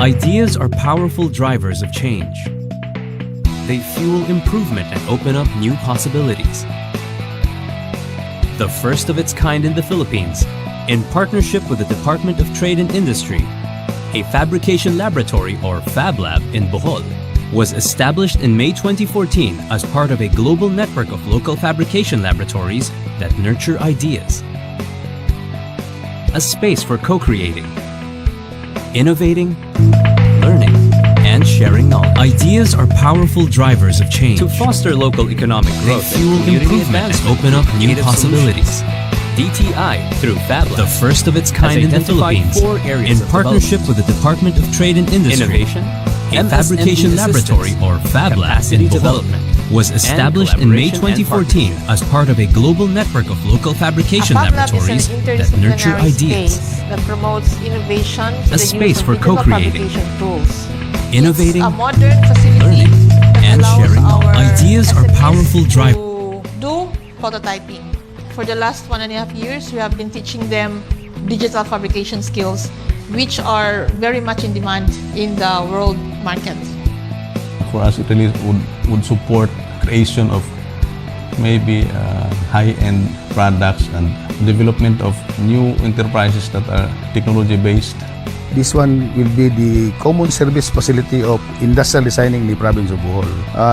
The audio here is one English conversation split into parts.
Ideas are powerful drivers of change. They fuel improvement and open up new possibilities. The first of its kind in the Philippines, in partnership with the Department of Trade and Industry, a fabrication laboratory or Fab Lab in Bohol was established in May 2014 as part of a global network of local fabrication laboratories that nurture ideas. A space for co-creating, innovating, learning, and sharing knowledge. Ideas are powerful drivers of change. To foster local economic growth, they fuel improvement and open up new possibilities. DTI through Fab Lab, the first of its kind in the Philippines, in partnership with the Department of Trade and Industry, innovation, a fabrication laboratory or Fab Lab in Bohol was established in May 2014 as part of a global network of local fabrication laboratories that nurture ideas. That promotes innovation A space for co-creating, tools. innovating, A modern facility learning, that and allows sharing our knowledge. Ideas are SMEs powerful drivers. to do prototyping. For the last 1.5 years, we have been teaching them digital fabrication skills, which are very much in demand in the world market. For us, it really would support creation of maybe high-end products and development of new enterprises that are technology-based. This one will be the common service facility of industrial designing in the province of Bohol.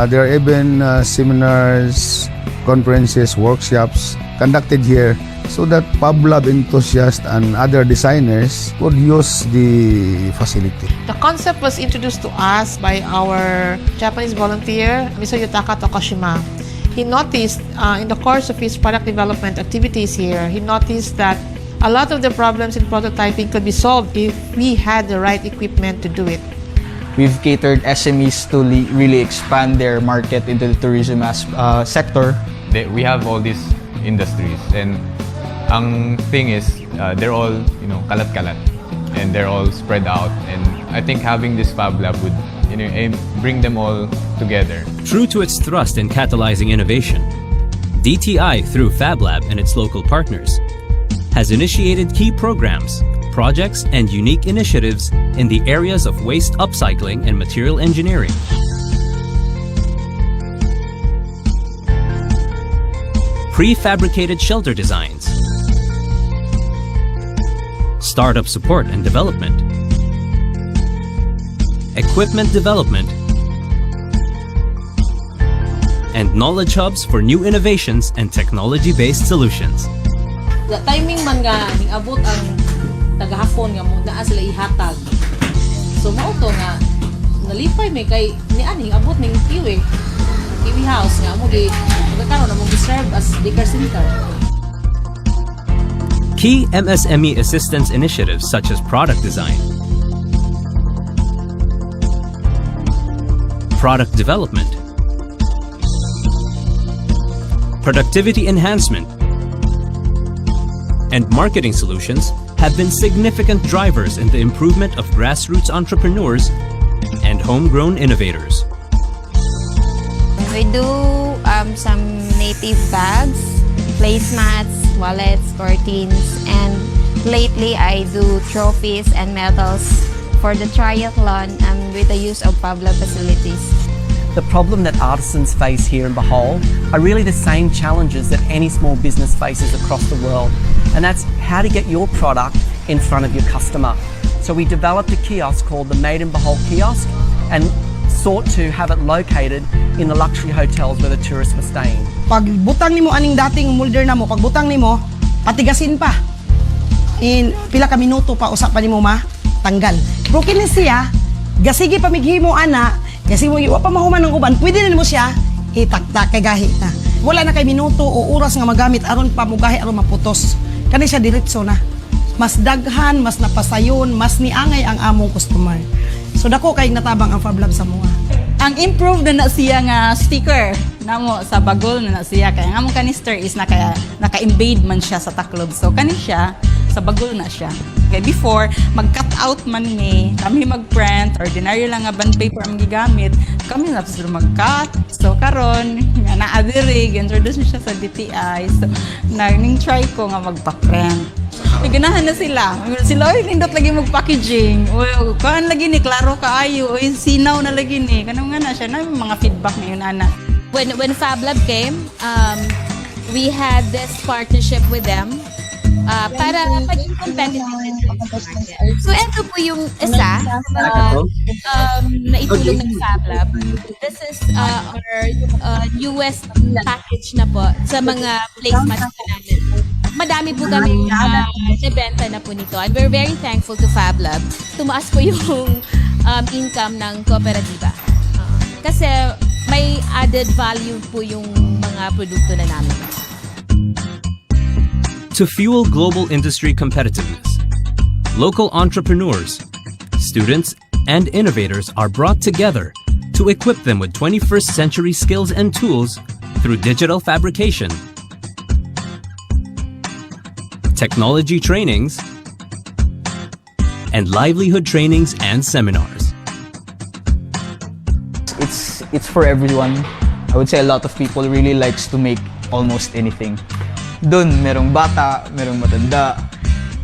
There are even seminars, conferences, workshops conducted here so that Fab Lab enthusiasts and other designers would use the facility. The concept was introduced to us by our Japanese volunteer, Mr. Yutaka Tokushima. He noticed in the course of his product development activities here, he noticed that a lot of the problems in prototyping could be solved if we had the right equipment to do it. We've catered SMEs to really expand their market into the tourism sector. We have all these industries, and ang thing is they're all kalat-kalat and they're all spread out, and I think having this Fab Lab would bring them all together. True to its thrust in catalyzing innovation, DTI through Fab Lab and its local partners has initiated key programs, projects, and unique initiatives in the areas of waste upcycling and material engineering. Prefabricated shelter designs, startup support and development, equipment development, and knowledge hubs for new innovations and technology-based solutions. The timing man nga ning abot ang tagahapon nga mo naa sila ihatag. So mao to nga nalipay may kay ni aning abot ning kiwi house nga mo gi karon na mo serve as daycare center. Key MSME assistance initiatives such as product design, product development, productivity enhancement, and marketing solutions have been significant drivers in the improvement of grassroots entrepreneurs and homegrown innovators. We do some native bags, placemats, wallets, curtains, and lately I do trophies and medals for the triathlon with the use of Fab Lab facilities. The problem that artisans face here in Bohol are really the same challenges that any small business faces across the world, and that's how to get your product in front of your customer. So we developed a kiosk called the Made in Bohol kiosk and sought to have it located in the luxury hotels where the tourists were staying. Pag butang nimo aning dating molder na mo, pag butang nimo, patigasin pa. In pila ka minuto pa usa pa nimo tanggal. Pero kini siya, gasigi pa mighimo ana, kasi mo wa pa mahuman ng uban, pwede na nimo siya itaktak kay gahi na. Wala na kay minuto o oras nga magamit aron pa mo gahi aron maputos. Kani siya diretso na. Mas daghan, mas napasayon, mas niangay ang among customer. So dako kay natabang ang Fab Lab sa mga. Ang improved na siya nga sticker namo sa bagol na siya kaya nga mong canister is naka-embed man siya sa taklob. So kani siya sa bagol na siya. Okay, before mag-cut out man ni kami mag-print, ordinary lang nga bond paper ang gigamit, kami na sila mag-cut. So karon nga naa diri introduce siya sa DTI. So nang try ko nga magpa-print. Ganahan na sila. Sila, oy, nindot lagi mag-packaging. O, kaan lagi ni, klaro kaayo. Oy, sinaw na lagi ni. Kanang nga na siya na mga feedback ngayon, ana. When FabLab came, we had this partnership with them para maging competitive. So, ito po yung isa na itulong ng FabLab. This is our newest package na po sa mga placemats natin. Madami po kami nabenta na po nito. And we're very thankful to FabLab. Tumaas po yung income ng kooperatiba. Kasi may added value po yung mga produkto na namin. To fuel global industry competitiveness, local entrepreneurs, students, and innovators are brought together to equip them with 21st century skills and tools through digital fabrication, technology trainings, and livelihood trainings and seminars. It's for everyone. I would say a lot of people really likes to make almost anything. Doon, merong bata, merong matanda,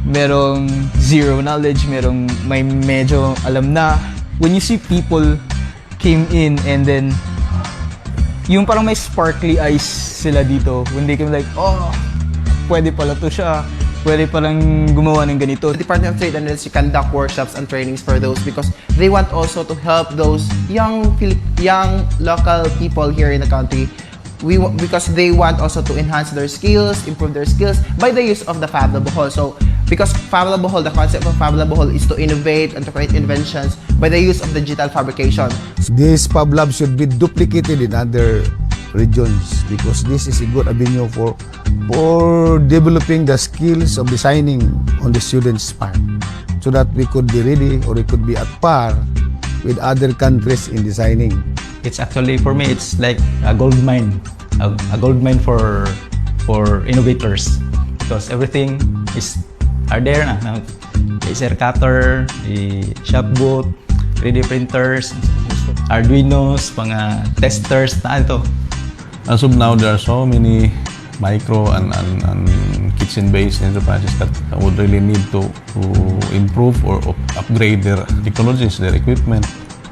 merong zero knowledge, merong may medyo alam na. When you see people came in and then yung parang may sparkly eyes sila dito, when they came like, oh, pwede pala to siya, pwede palang gumawa ng ganito. The Department of Trade and Industry conduct workshops and trainings for those because they want also to help those young local people here in the country. Because they want also to enhance their skills, improve their skills by the use of the FabLab Bohol. So, because FabLab Bohol, the concept of FabLab Bohol is to innovate and to create inventions by the use of digital fabrication. This FabLab should be duplicated in other regions because this is a good avenue for developing the skills of designing on the students' part so that we could be ready or we could be at par with other countries in designing. It's actually, for me, it's like a gold mine. A gold mine for innovators because everything are there na. Laser cutter, the shop boot, 3D printers, Arduinos, mga testers na ito. As of now, there are so many micro and kitchen-based enterprises that would really need to improve or upgrade their technologies, their equipment.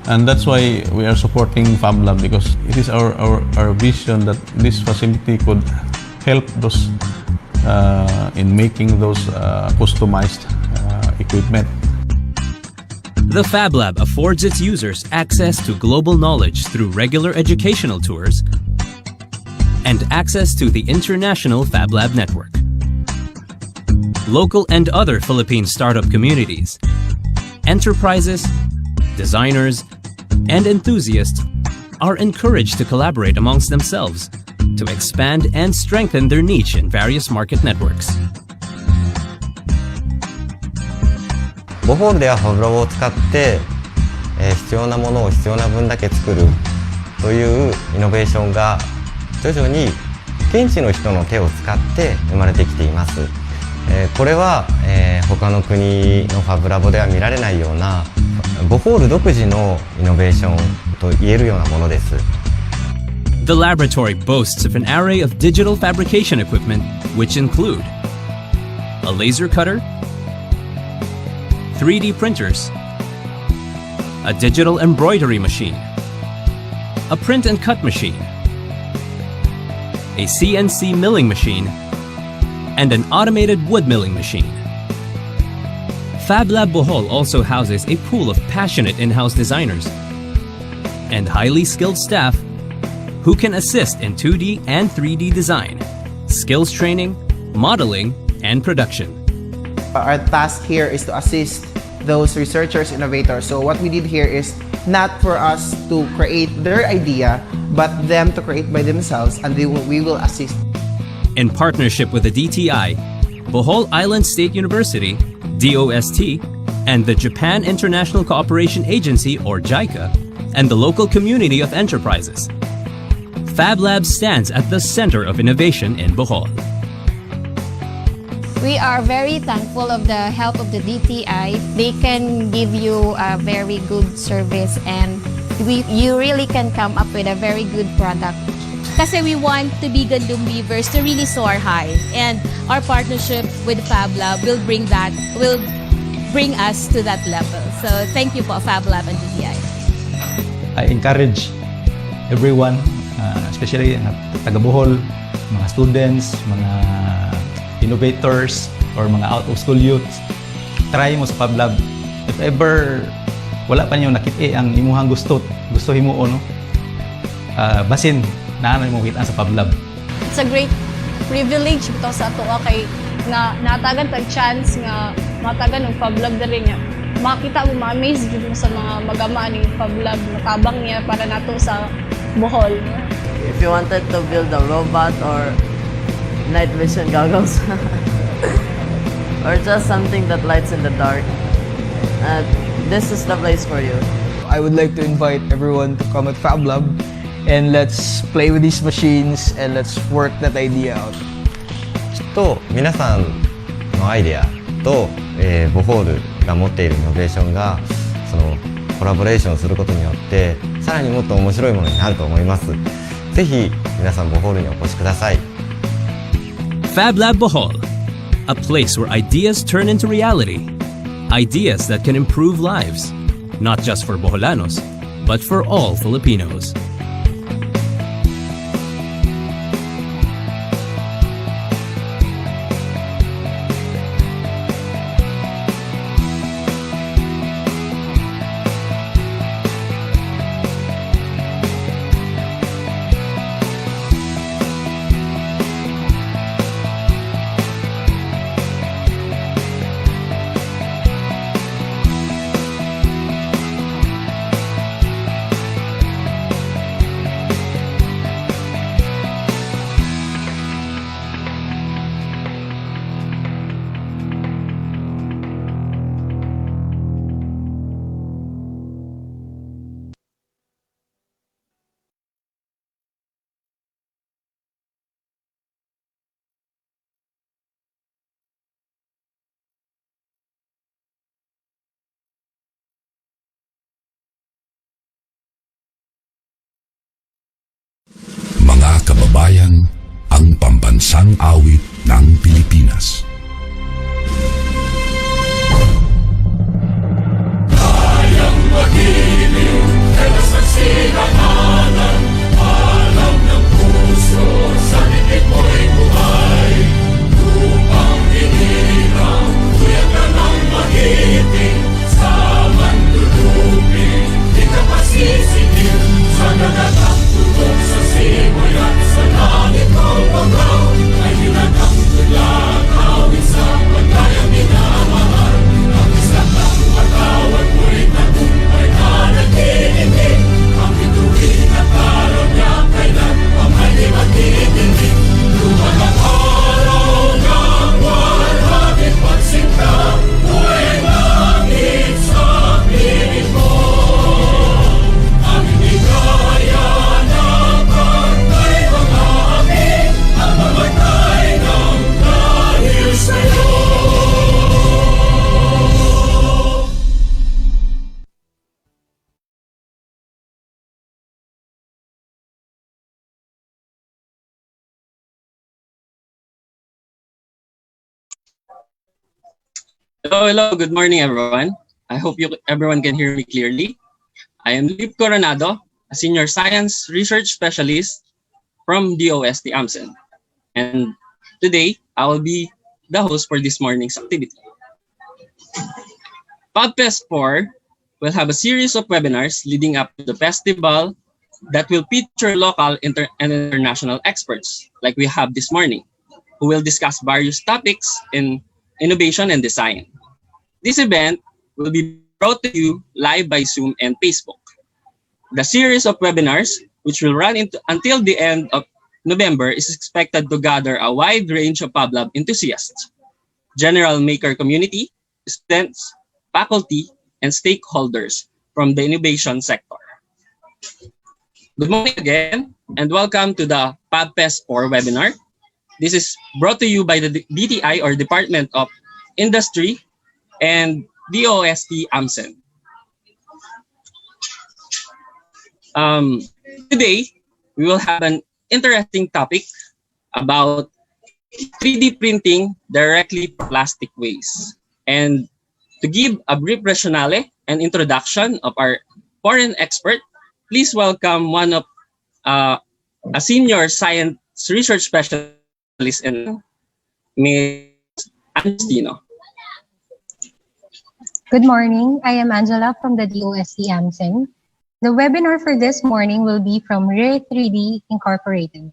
And that's why we are supporting FabLab because it is our vision that this facility could help those in making those customized equipment. The FabLab affords its users access to global knowledge through regular educational tours and access to the international FabLab network. Local and other Philippine startup communities, enterprises, designers, and enthusiasts are encouraged to collaborate amongst themselves to expand and strengthen their niche in various market networks. ボホールではファブラボを使って、必要なものを必要な分だけ作るというイノベーションが徐々に現地の人の手を使って生まれてきています。これは、他の国のファブラボでは見られないようなボホール独自のイノベーションと言えるようなものです。The laboratory boasts of an array of digital fabrication equipment which include a laser cutter, 3D printers, a digital embroidery machine, a print and cut machine, a CNC milling machine, and an automated wood milling machine. FabLab Bohol also houses a pool of passionate in-house designers and highly skilled staff who can assist in 2D and 3D design, skills training, modeling, and production. Our task here is to assist those researchers, innovators. So what we did here is not for us to create their idea, but them to create by themselves, and we will assist. In partnership with the DTI, Bohol Island State University, DOST, and the Japan International Cooperation Agency, or JICA, and the local community of enterprises, FabLab stands at the center of innovation in Bohol. We are very thankful of the help of the DTI. They can give you a very good service and you really can come up with a very good product. Kasi we want to be Gandum Weavers to really soar high. And our partnership with FabLab will bring us to that level. So thank you po, FabLab and DTI. I encourage everyone, especially taga Bohol, mga students, mga innovators, or mga out-of-school youths, try mo sa FabLab. If ever wala pa niyo nakita ang imuhang gusto himuon, no? Basin na mo kita sa FabLab. It's a great privilege ito sa ato kay nga natagan tag chance nga matagan ng FabLab diri nga makita mo ma-amaze jud mo sa mga magama ni FabLab matabang niya para nato sa Bohol. If you wanted to build a robot or night vision goggles or just something that lights in the dark, this is the place for you. I would like to invite everyone to come at FabLab and let's play with these machines and let's work that idea out. きっと皆さんのアイデアと、ボホールが持っているイノベーションがそのコラボレーションすることによってさらにもっと面白いものになると思います。ぜひ皆さんボホールにお越しください。FabLab Bohol, a place where ideas turn into reality. Ideas that can improve lives, not just for Boholanos, but for all Filipinos. Mga kababayan, ang pambansang awit ng Pilipinas. Kayang magiliw, kailas ang sinakanan, alam ng puso, sa likid mo'y buhay. Upang hinirang, kuya ka ng magiting, sa mandulupin, di ka pasisigil, sa nagatang tulog sa simoy at sa langit ng pagkaw, ay hinatang tulad, awit sa pagkayang minamahal. Ang isang ng patawad mo'y tagumpay na nagtitindig, ang bituin at araw niya kailan ang hindi magtitindig. Luman ang araw ng walhagit pagsinta, buhay langit sa piling mo. Ang hindi kaya na pagkay mga amin, ang mamatay ng dahil sa'yo. Hello, good morning everyone. I hope everyone can hear me clearly. I am Lip Coronado, a Senior Science Research Specialist from DOST AMSEN. And today, I will be the host for this morning's activity. FabFest 4 will have a series of webinars leading up to the festival that will feature local and international experts, like we have this morning, who will discuss various topics in innovation and design. This event will be brought to you live by Zoom and Facebook. The series of webinars, which will run until the end of November, is expected to gather a wide range of FabLab enthusiasts, general maker community, students, faculty, and stakeholders from the innovation sector. Good morning again, and welcome to the FabFest 4 webinar. This is brought to you by the DTI, or Department of Industry, and DOST AMSEN. Today, we will have an interesting topic about 3D printing directly from plastic waste. And to give a brief rationale and introduction of our foreign expert, please welcome one of a senior science research specialist in Ms. Anstino. Good morning. I am Angela from the DOST AMSEN. The webinar for this morning will be from Rare 3D Incorporated.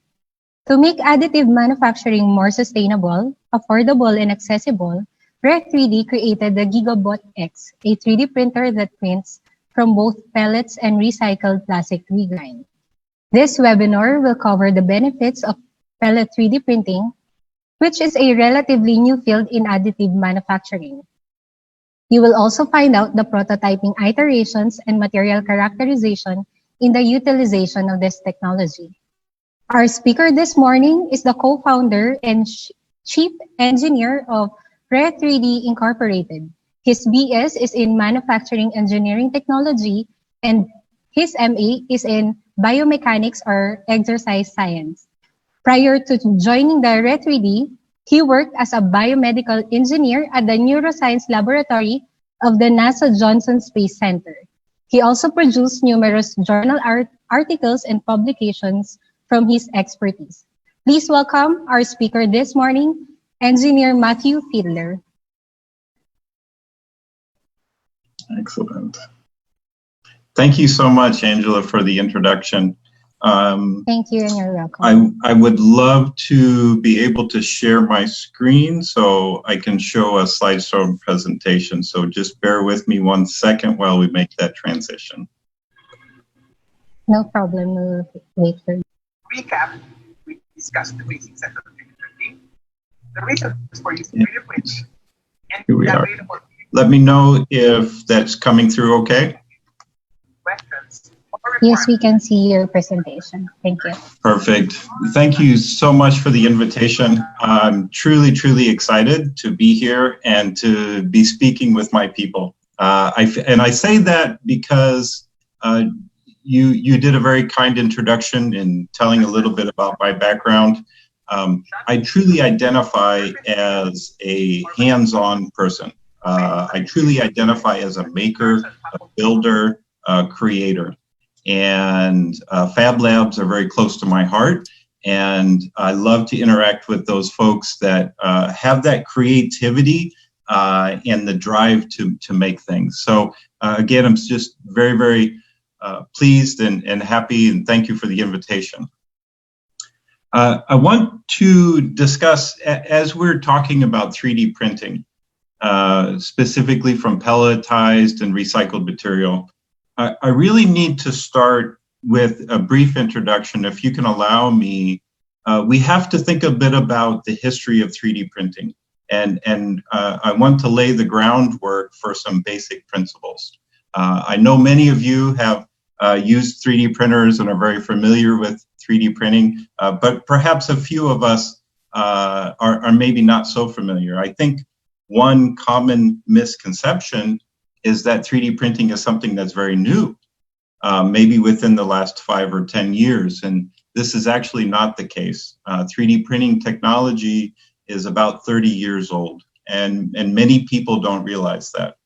To make additive manufacturing more sustainable, affordable, and accessible, Rare 3D created the GigaBot X, a 3D printer that prints from both pellets and recycled plastic regrind. This webinar will cover the benefits of pellet 3D printing, which is a relatively new field in additive manufacturing. You will also find out the prototyping iterations and material characterization in the utilization of this technology. Our speaker this morning is the co-founder and chief engineer of Rare 3D Incorporated. His BS is in Manufacturing Engineering Technology and his MA is in Biomechanics or Exercise Science. Prior to joining the Rare 3D, he worked as a biomedical engineer at the Neuroscience Laboratory of the NASA Johnson Space Center. He also produced numerous journal articles and publications from his expertise. Please welcome our speaker this morning, Engineer Matthew Fiedler. Excellent. Thank you so much, Angela, for the introduction. Thank you, and you're welcome. I would love to be able to share my screen so I can show a slideshow presentation. So just bear with me 1 second while we make that transition. No problem, we'll wait for you. Recap, we discussed the basics of 3D printing, the reasons for using 3D prints, and Here we are. available Let me know if that's coming through okay. questions. Yes, we can see your presentation. Thank you. Perfect. Thank you so much for the invitation. I'm truly, truly excited to be here and to be speaking with my people. I say that because you did a very kind introduction in telling a little bit about my background. I truly identify as a hands-on person. I truly identify as a maker, a builder, a creator. And Fab Labs are very close to my heart. And I love to interact with those folks that have that creativity and the drive to make things. So again, I'm just very, very pleased and happy, and thank you for the invitation. I want to discuss, as we're talking about 3D printing, specifically from pelletized and recycled material, I really need to start with a brief introduction. If you can allow me, we have to think a bit about the history of 3D printing. And I want to lay the groundwork for some basic principles. I know many of you have used 3D printers and are very familiar with 3D printing, but perhaps a few of us are maybe not so familiar. I think one common misconception is that 3D printing is something that's very new, maybe within the last 5 or 10 years. And this is actually not the case. 3D printing technology is about 30 years old, and many people don't realize that.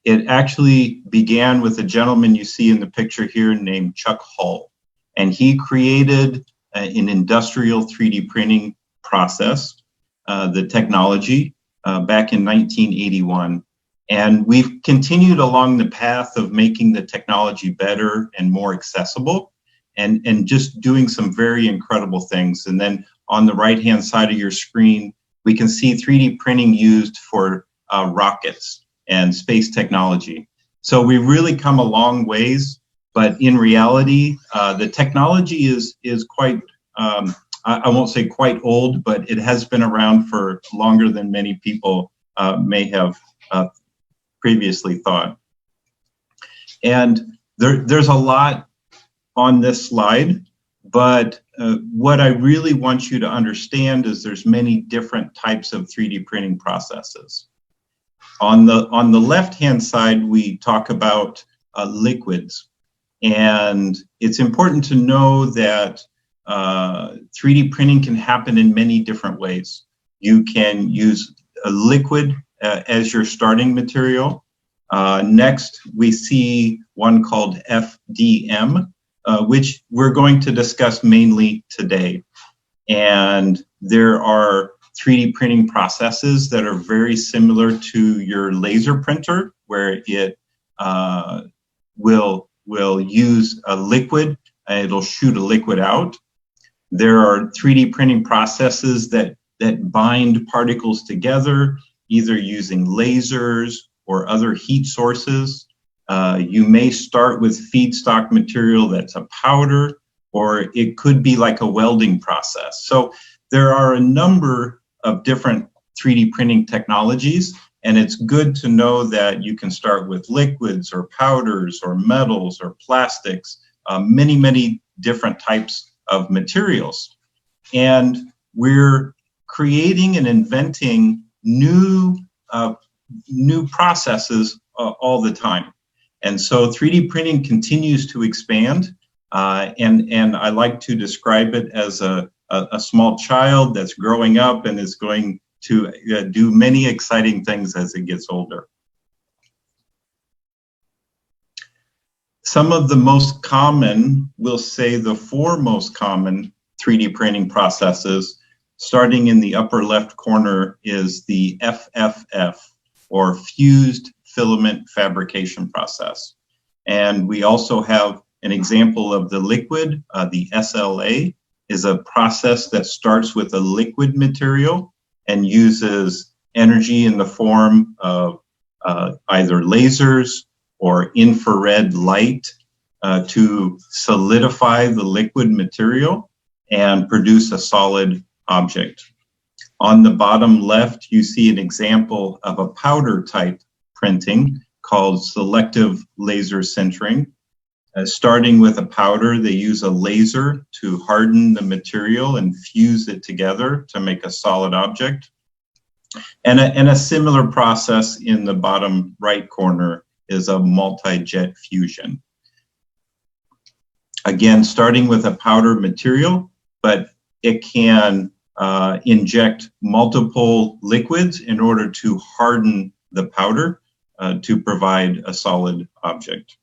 It actually began with a gentleman you see in the picture here named Chuck Hull, and he created an industrial 3D printing process, the technology, back in 1981. And we've continued along the path of making the technology better and more accessible, and just doing some very incredible things. And then on the right-hand side of your screen, we can see 3D printing used for rockets and space technology. So we've really come a long ways, but in reality, the technology is quite, I won't say quite old, but it has been around for longer than many people may have previously thought. And there's a lot on this slide, but what I really want you to understand is there's many different types of 3D printing processes. On the left-hand side, we talk about liquids. And it's important to know that 3D printing can happen in many different ways. You can use a liquid as your starting material. Next, we see one called FDM, which we're going to discuss mainly today. And there are 3D printing processes that are very similar to your laser printer, where it will use a liquid and it'll shoot a liquid out. There are 3D printing processes that bind particles together, either using lasers or other heat sources. You may start with feedstock material that's a powder, or it could be like a welding process. So there are a number of different 3D printing technologies, and it's good to know that you can start with liquids or powders or metals or plastics, many, many different types of materials. And we're creating and inventing new processes all the time. And so 3D printing continues to expand, and I like to describe it as a small child that's growing up and is going to do many exciting things as it gets older. Some of the most common, we'll say the 4 most common 3D printing processes, starting in the upper left corner, is the FFF, or fused filament fabrication process. And we also have an example of the liquid. The SLA is a process that starts with a liquid material and uses energy in the form of either lasers or infrared light to solidify the liquid material and produce a solid object. On the bottom left, you see an example of a powder type printing called selective laser sintering. Starting with a powder, they use a laser to harden the material and fuse it together to make a solid object. And a similar process in the bottom right corner is a multi-jet fusion. Again, starting with a powder material, but it can inject multiple liquids in order to harden the powder to provide a solid object.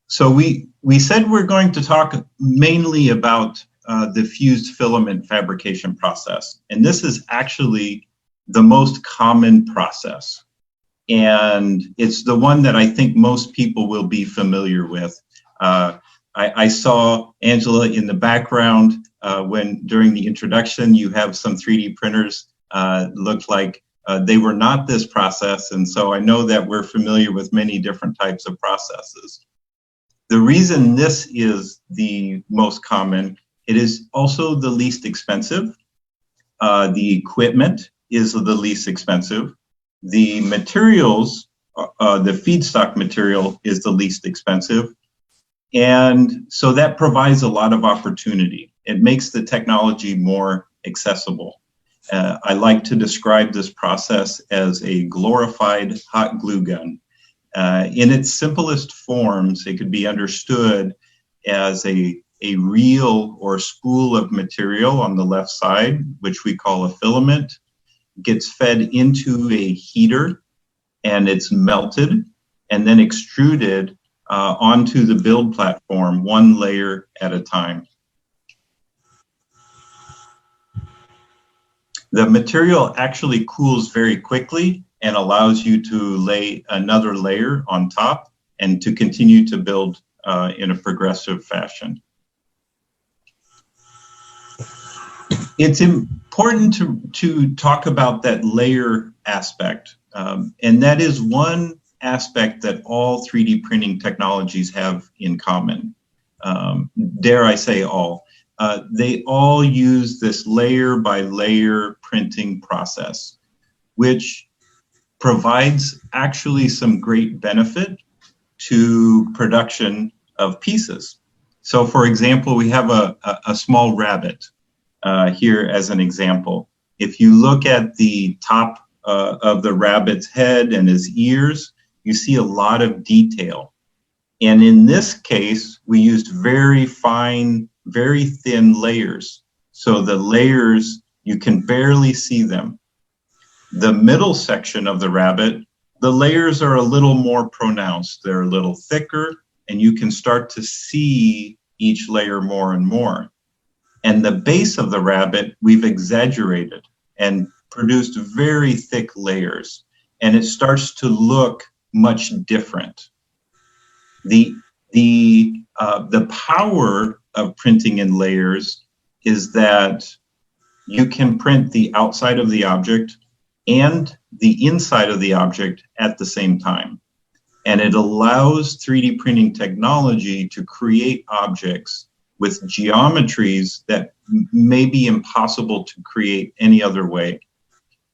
So we said we're going to talk mainly about the fused filament fabrication process. And this is actually the most common process. And it's the one that I think most people will be familiar with. I saw Angela in the background when during the introduction, you have some 3D printers looked like they were not this process. And so I know that we're familiar with many different types of processes. The reason this is the most common, it is also the least expensive. The equipment is the least expensive. The materials, the feedstock material is the least expensive. And so that provides a lot of opportunity. It makes the technology more accessible. I like to describe this process as a glorified hot glue gun. In its simplest forms, it could be understood as a reel or spool of material on the left side, which we call a filament, gets fed into a heater, and it's melted and then extruded onto the build platform, one layer at a time. The material actually cools very quickly and allows you to lay another layer on top and to continue to build in a progressive fashion. It's important to talk about that layer aspect, and that is one aspect that all 3D printing technologies have in common. Dare I say all. They all use this layer by layer printing process, which provides actually some great benefit to production of pieces. So for example, we have a small rabbit here as an example. If you look at the top of the rabbit's head and his ears, you see a lot of detail. And in this case, we used very fine, very thin layers. So the layers, you can barely see them. The middle section of the rabbit, the layers are a little more pronounced. They're a little thicker, and you can start to see each layer more and more. And the base of the rabbit, we've exaggerated and produced very thick layers, and it starts to look much different. The power of printing in layers is that you can print the outside of the object and the inside of the object at the same time. And it allows 3D printing technology to create objects with geometries that may be impossible to create any other way.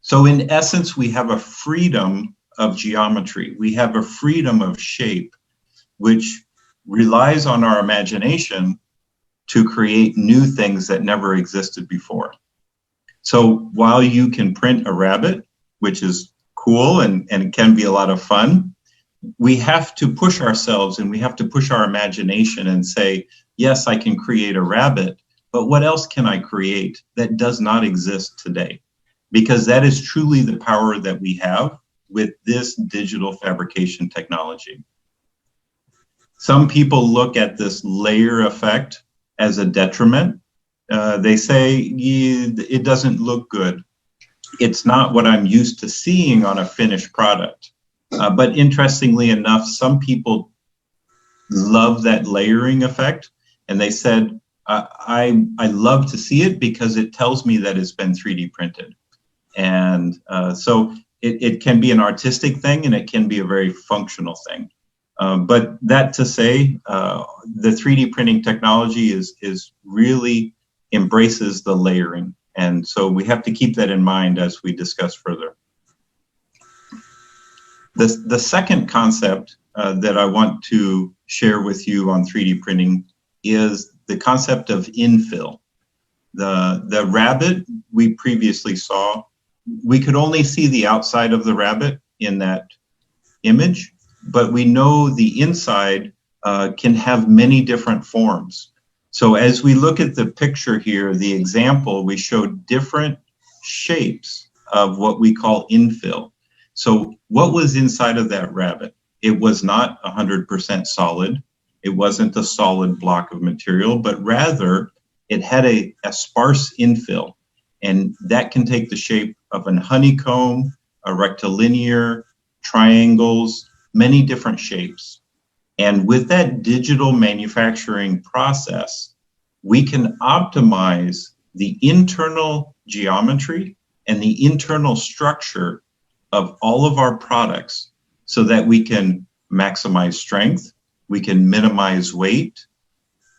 So in essence, we have a freedom of geometry. We have a freedom of shape, which relies on our imagination to create new things that never existed before. So while you can print a rabbit, which is cool and it can be a lot of fun, we have to push ourselves and we have to push our imagination and say, yes, I can create a rabbit, but what else can I create that does not exist today? Because that is truly the power that we have with this digital fabrication technology. Some people look at this layer effect as a detriment. They say, it doesn't look good. It's not what I'm used to seeing on a finished product. But interestingly enough, some people love that layering effect. And they said, I love to see it because it tells me that it's been 3D printed. And so it can be an artistic thing and it can be a very functional thing. But that to say, the 3D printing technology is really embraces the layering. And so we have to keep that in mind as we discuss further. The second concept that I want to share with you on 3D printing is the concept of infill. The rabbit we previously saw, we could only see the outside of the rabbit in that image, but we know the inside can have many different forms. So as we look at the picture here, the example, we showed different shapes of what we call infill. So what was inside of that rabbit? It was not 100% solid. It wasn't a solid block of material, but rather it had a sparse infill. And that can take the shape of an honeycomb, a rectilinear, triangles, many different shapes. And with that digital manufacturing process, we can optimize the internal geometry and the internal structure of all of our products so that we can maximize strength, we can minimize weight,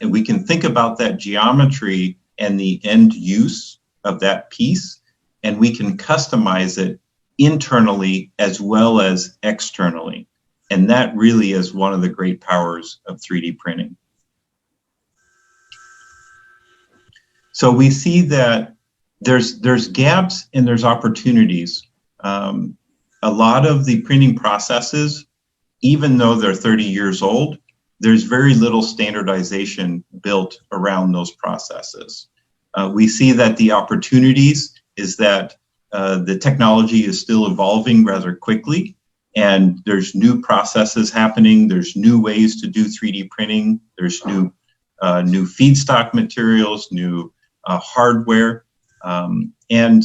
and we can think about that geometry and the end use of that piece, and we can customize it internally as well as externally. And that really is one of the great powers of 3D printing. So we see that there's gaps and there's opportunities. A lot of the printing processes, even though they're 30 years old, there's very little standardization built around those processes. We see that the opportunities is that the technology is still evolving rather quickly, and there's new processes happening. There's new ways to do 3D printing. There's new feedstock materials, new hardware. And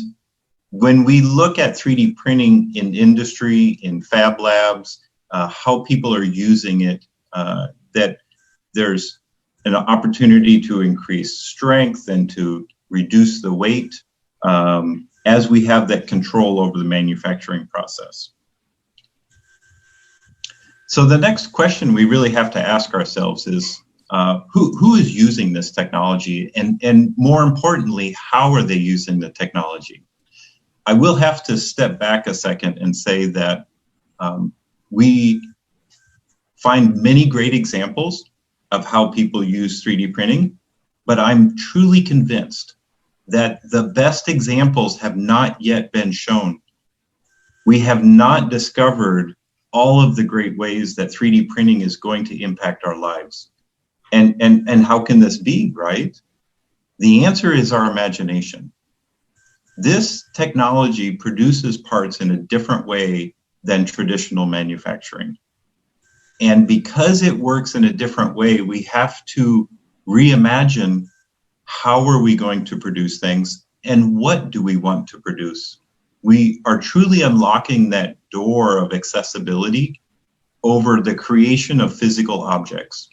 when we look at 3D printing in industry, in fab labs, how people are using it, that there's an opportunity to increase strength and to reduce the weight as we have that control over the manufacturing process. So the next question we really have to ask ourselves is, who is using this technology? And more importantly, how are they using the technology? I will have to step back a second and say that we find many great examples of how people use 3D printing, but I'm truly convinced that the best examples have not yet been shown. We have not discovered all of the great ways that 3D printing is going to impact our lives. And how can this be, right? The answer is our imagination. This technology produces parts in a different way than traditional manufacturing. And because it works in a different way, we have to reimagine how are we going to produce things and what do we want to produce. We are truly unlocking that door of accessibility over the creation of physical objects.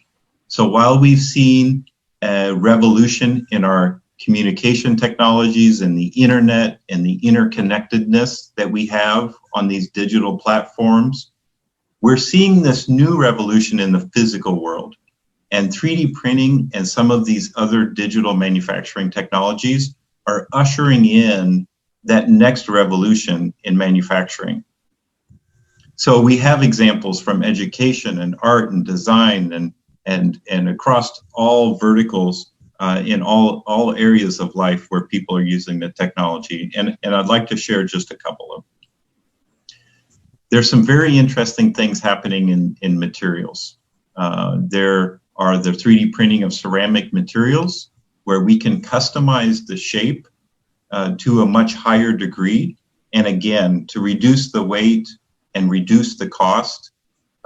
So while we've seen a revolution in our communication technologies and the internet and the interconnectedness that we have on these digital platforms, we're seeing this new revolution in the physical world. And 3D printing and some of these other digital manufacturing technologies are ushering in that next revolution in manufacturing. So we have examples from education and art and design and across all verticals in all areas of life where people are using the technology. And I'd like to share just a couple of them. There's some very interesting things happening in materials. There are the 3D printing of ceramic materials where we can customize the shape to a much higher degree. And again, to reduce the weight and reduce the cost.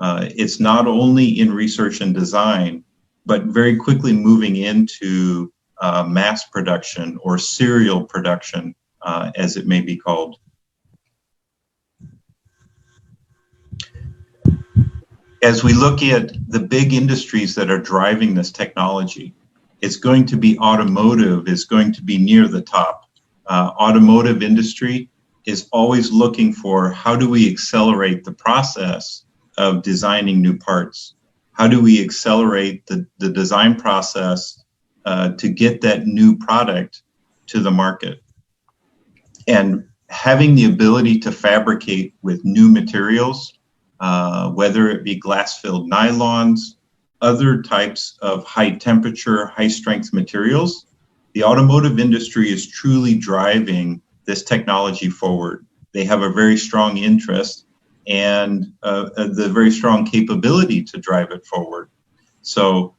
It's not only in research and design, but very quickly moving into mass production or serial production, as it may be called. As we look at the big industries that are driving this technology, it's going to be automotive, is going to be near the top. Automotive industry is always looking for how do we accelerate the process of designing new parts? How do we accelerate the design process to get that new product to the market? And having the ability to fabricate with new materials, whether it be glass-filled nylons, other types of high temperature, high strength materials, the automotive industry is truly driving this technology forward. They have a very strong interest and the very strong capability to drive it forward. So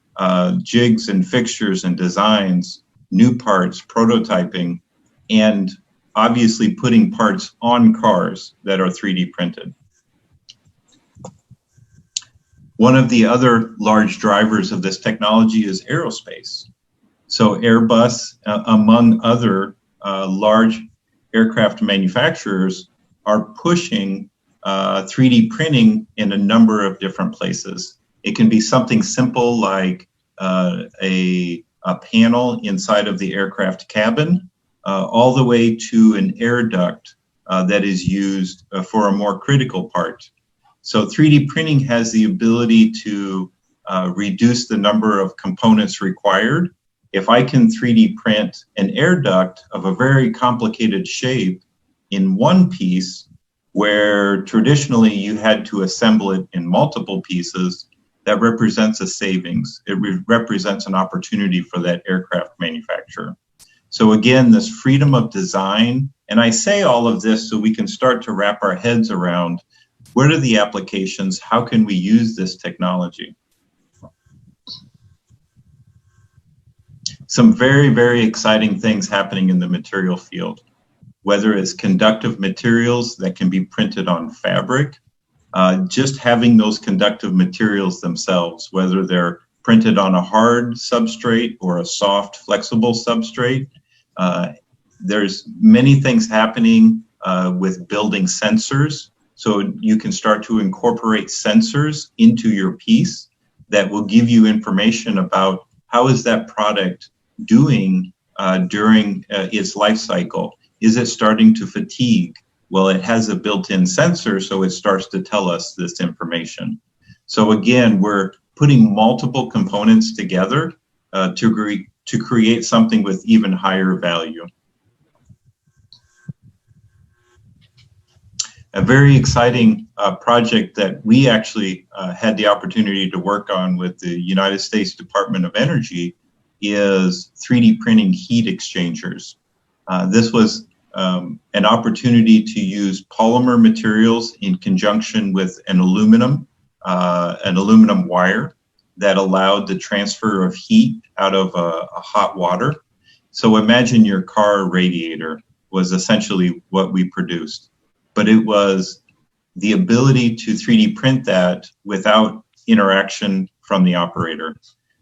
jigs and fixtures and designs, new parts, prototyping, and obviously putting parts on cars that are 3D printed. One of the other large drivers of this technology is aerospace. So Airbus, among other large aircraft manufacturers, are pushing 3D printing in a number of different places. It can be something simple like a panel inside of the aircraft cabin, all the way to an air duct that is used for a more critical part. So 3D printing has the ability to reduce the number of components required. If I can 3D print an air duct of a very complicated shape in one piece, where traditionally you had to assemble it in multiple pieces, that represents a savings. It represents an opportunity for that aircraft manufacturer. So again, this freedom of design, and I say all of this so we can start to wrap our heads around what are the applications, how can we use this technology? Some very, very exciting things happening in the material field, whether it's conductive materials that can be printed on fabric, just having those conductive materials themselves, whether they're printed on a hard substrate or a soft, flexible substrate. There's many things happening with building sensors. So you can start to incorporate sensors into your piece that will give you information about how is that product doing during its life cycle. Is it starting to fatigue? Well, it has a built-in sensor, so it starts to tell us this information. So again, we're putting multiple components together to create something with even higher value. A very exciting project that we actually had the opportunity to work on with the United States Department of Energy is 3D printing heat exchangers. This was an opportunity to use polymer materials in conjunction with an aluminum wire that allowed the transfer of heat out of a hot water. So imagine your car radiator was essentially what we produced, but it was the ability to 3D print that without interaction from the operator.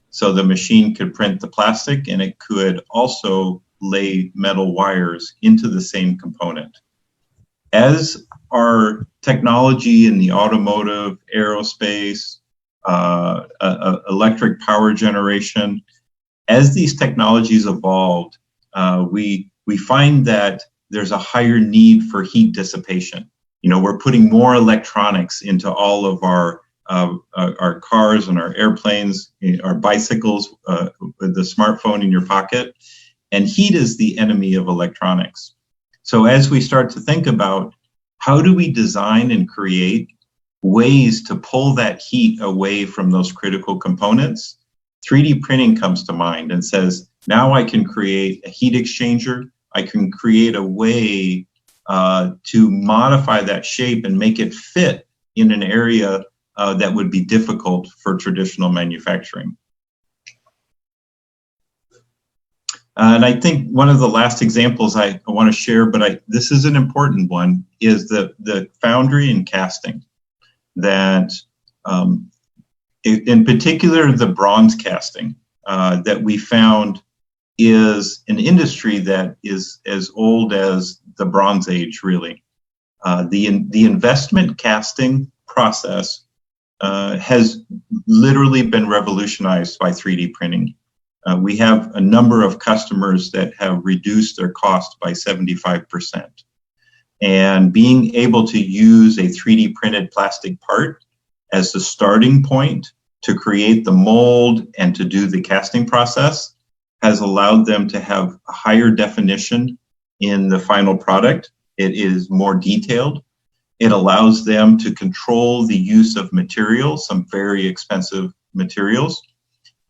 So the machine could print the plastic and it could also lay metal wires into the same component. As our technology in the automotive, aerospace, electric power generation, as these technologies evolved, we find that there's a higher need for heat dissipation. You know, we're putting more electronics into all of our cars and our airplanes, our bicycles, with the smartphone in your pocket, and heat is the enemy of electronics. So as we start to think about how do we design and create ways to pull that heat away from those critical components, 3D printing comes to mind and says, now I can create a heat exchanger, I can create a way to modify that shape and make it fit in an area that would be difficult for traditional manufacturing. And I think one of the last examples I want to share, but this is an important one, is the foundry and casting. That, in particular, the bronze casting that we found is an industry that is as old as the Bronze Age, really. The investment casting process has literally been revolutionized by 3D printing. We have a number of customers that have reduced their cost by 75%. And being able to use a 3D printed plastic part as the starting point to create the mold and to do the casting process has allowed them to have a higher definition in the final product. It is more detailed. It allows them to control the use of materials, some very expensive materials.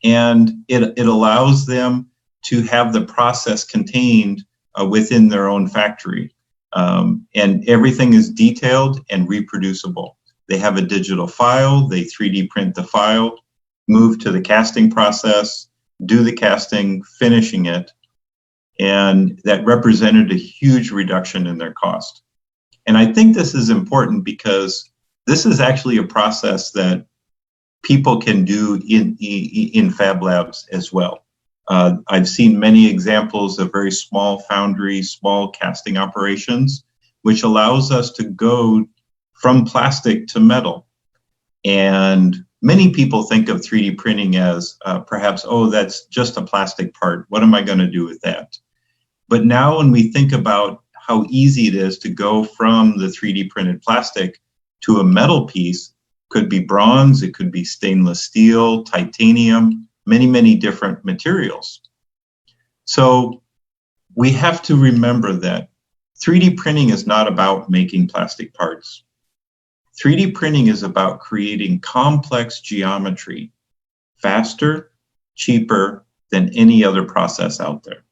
And it allows them to have the process contained within their own factory. And everything is detailed and reproducible. They have a digital file, they 3D print the file, move to the casting process, do the casting, finishing it, and that represented a huge reduction in their cost. And I think this is important because this is actually a process that people can do in fab labs as well. I've seen many examples of very small foundry, small casting operations, which allows us to go from plastic to metal. And many people think of 3D printing as perhaps, oh, that's just a plastic part. What am I going to do with that? But now when we think about how easy it is to go from the 3D printed plastic to a metal piece, could be bronze, it could be stainless steel, titanium, many, many different materials. So we have to remember that 3D printing is not about making plastic parts. 3D printing is about creating complex geometry faster, cheaper than any other process out there.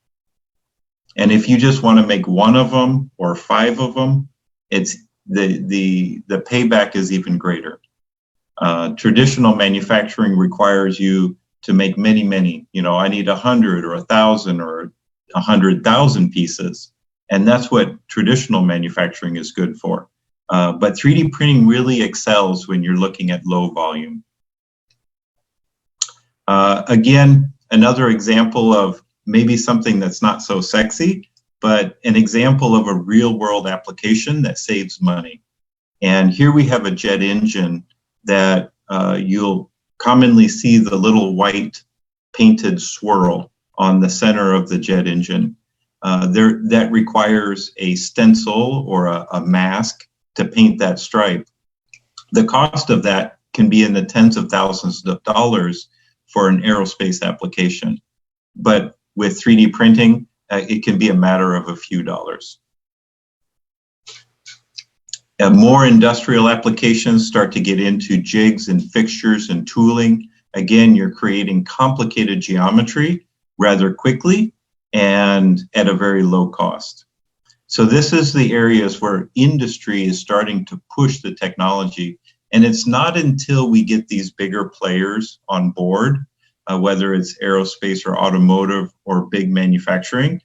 And if you just want to make one of them or 5 of them, it's the payback is even greater. Traditional manufacturing requires you to make many, many. You know, I need 100 or 1,000 or 100,000 pieces. And that's what traditional manufacturing is good for. But 3D printing really excels when you're looking at low volume. Again, another example of maybe something that's not so sexy, but an example of a real world application that saves money. And here we have a jet engine that you'll commonly see the little white painted swirl on the center of the jet engine. That requires a stencil or a mask to paint that stripe. The cost of that can be in the tens of thousands of dollars for an aerospace application. But with 3D printing, it can be a matter of a few dollars. More industrial applications start to get into jigs and fixtures and tooling. Again, you're creating complicated geometry rather quickly and at a very low cost. So this is the areas where industry is starting to push the technology. And it's not until we get these bigger players on board, whether it's aerospace or automotive or big manufacturing,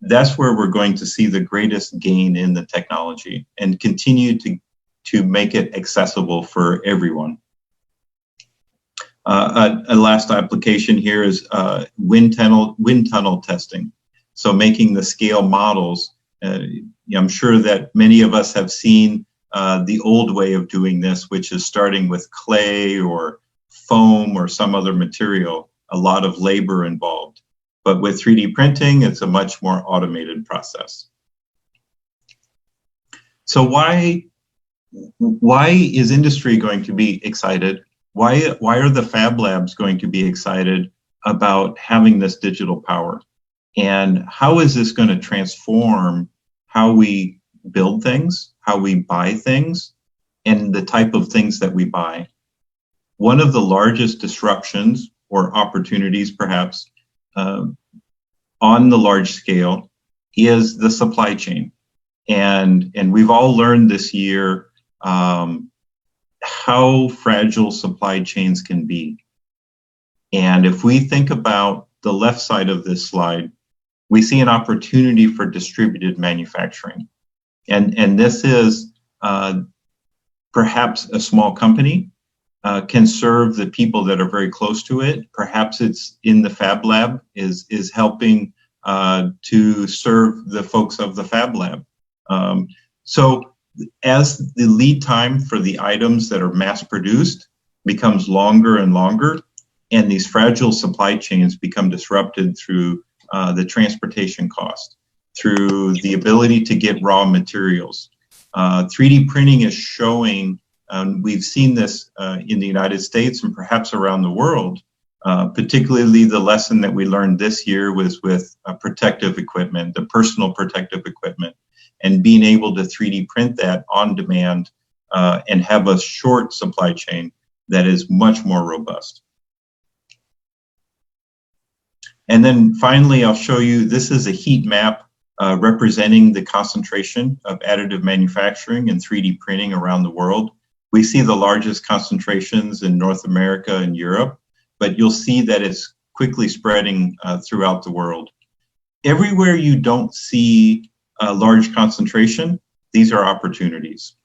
that's where we're going to see the greatest gain in the technology and continue to make it accessible for everyone. A last application here is wind tunnel testing. So making the scale models. I'm sure that many of us have seen the old way of doing this, which is starting with clay or foam or some other material, a lot of labor involved. But with 3D printing, it's a much more automated process. So why is industry going to be excited? Why are the Fab Labs going to be excited about having this digital power? And how is this going to transform how we build things, how we buy things, and the type of things that we buy? One of the largest disruptions or opportunities, perhaps, on the large scale is the supply chain. And we've all learned this year how fragile supply chains can be. And if we think about the left side of this slide, we see an opportunity for distributed manufacturing. And this is perhaps a small company can serve the people that are very close to it. Perhaps it's in the Fab Lab is helping to serve the folks of the Fab Lab. So as the lead time for the items that are mass produced becomes longer and longer, and these fragile supply chains become disrupted through the transportation cost, through the ability to get raw materials. 3D printing is showing, we've seen this in the United States and perhaps around the world, particularly the lesson that we learned this year was with protective equipment, the personal protective equipment, and being able to 3D print that on demand and have a short supply chain that is much more robust. And then finally, I'll show you, this is a heat map representing the concentration of additive manufacturing and 3D printing around the world. We see the largest concentrations in North America and Europe, but you'll see that it's quickly spreading throughout the world. Everywhere you don't see a large concentration, these are opportunities.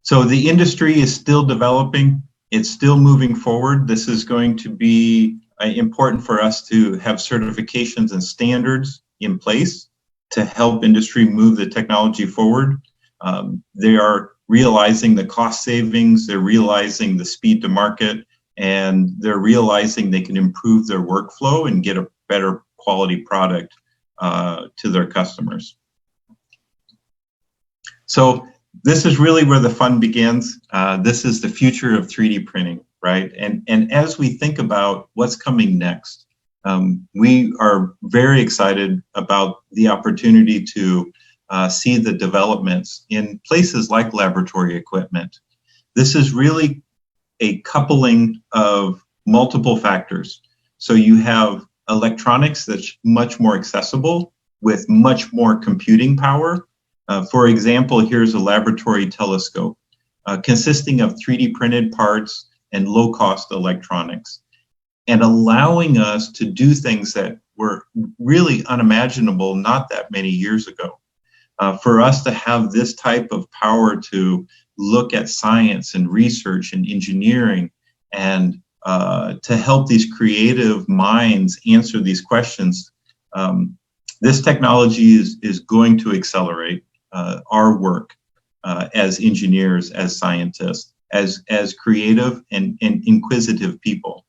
So the industry is still developing. It's still moving forward. This is going to be important for us to have certifications and standards in place to help industry move the technology forward. They are realizing the cost savings, they're realizing the speed to market, and they're realizing they can improve their workflow and get a better quality product to their customers. So this is really where the fun begins. This is the future of 3D printing, right? And as we think about what's coming next, we are very excited about the opportunity to see the developments in places like laboratory equipment. This is really a coupling of multiple factors. So you have electronics that's much more accessible with much more computing power. For example, here's a laboratory telescope consisting of 3D printed parts and low-cost electronics, and allowing us to do things that were really unimaginable not that many years ago. For us to have this type of power to look at science and research and engineering and to help these creative minds answer these questions, this technology is going to accelerate our work as engineers, as scientists, as creative and inquisitive people.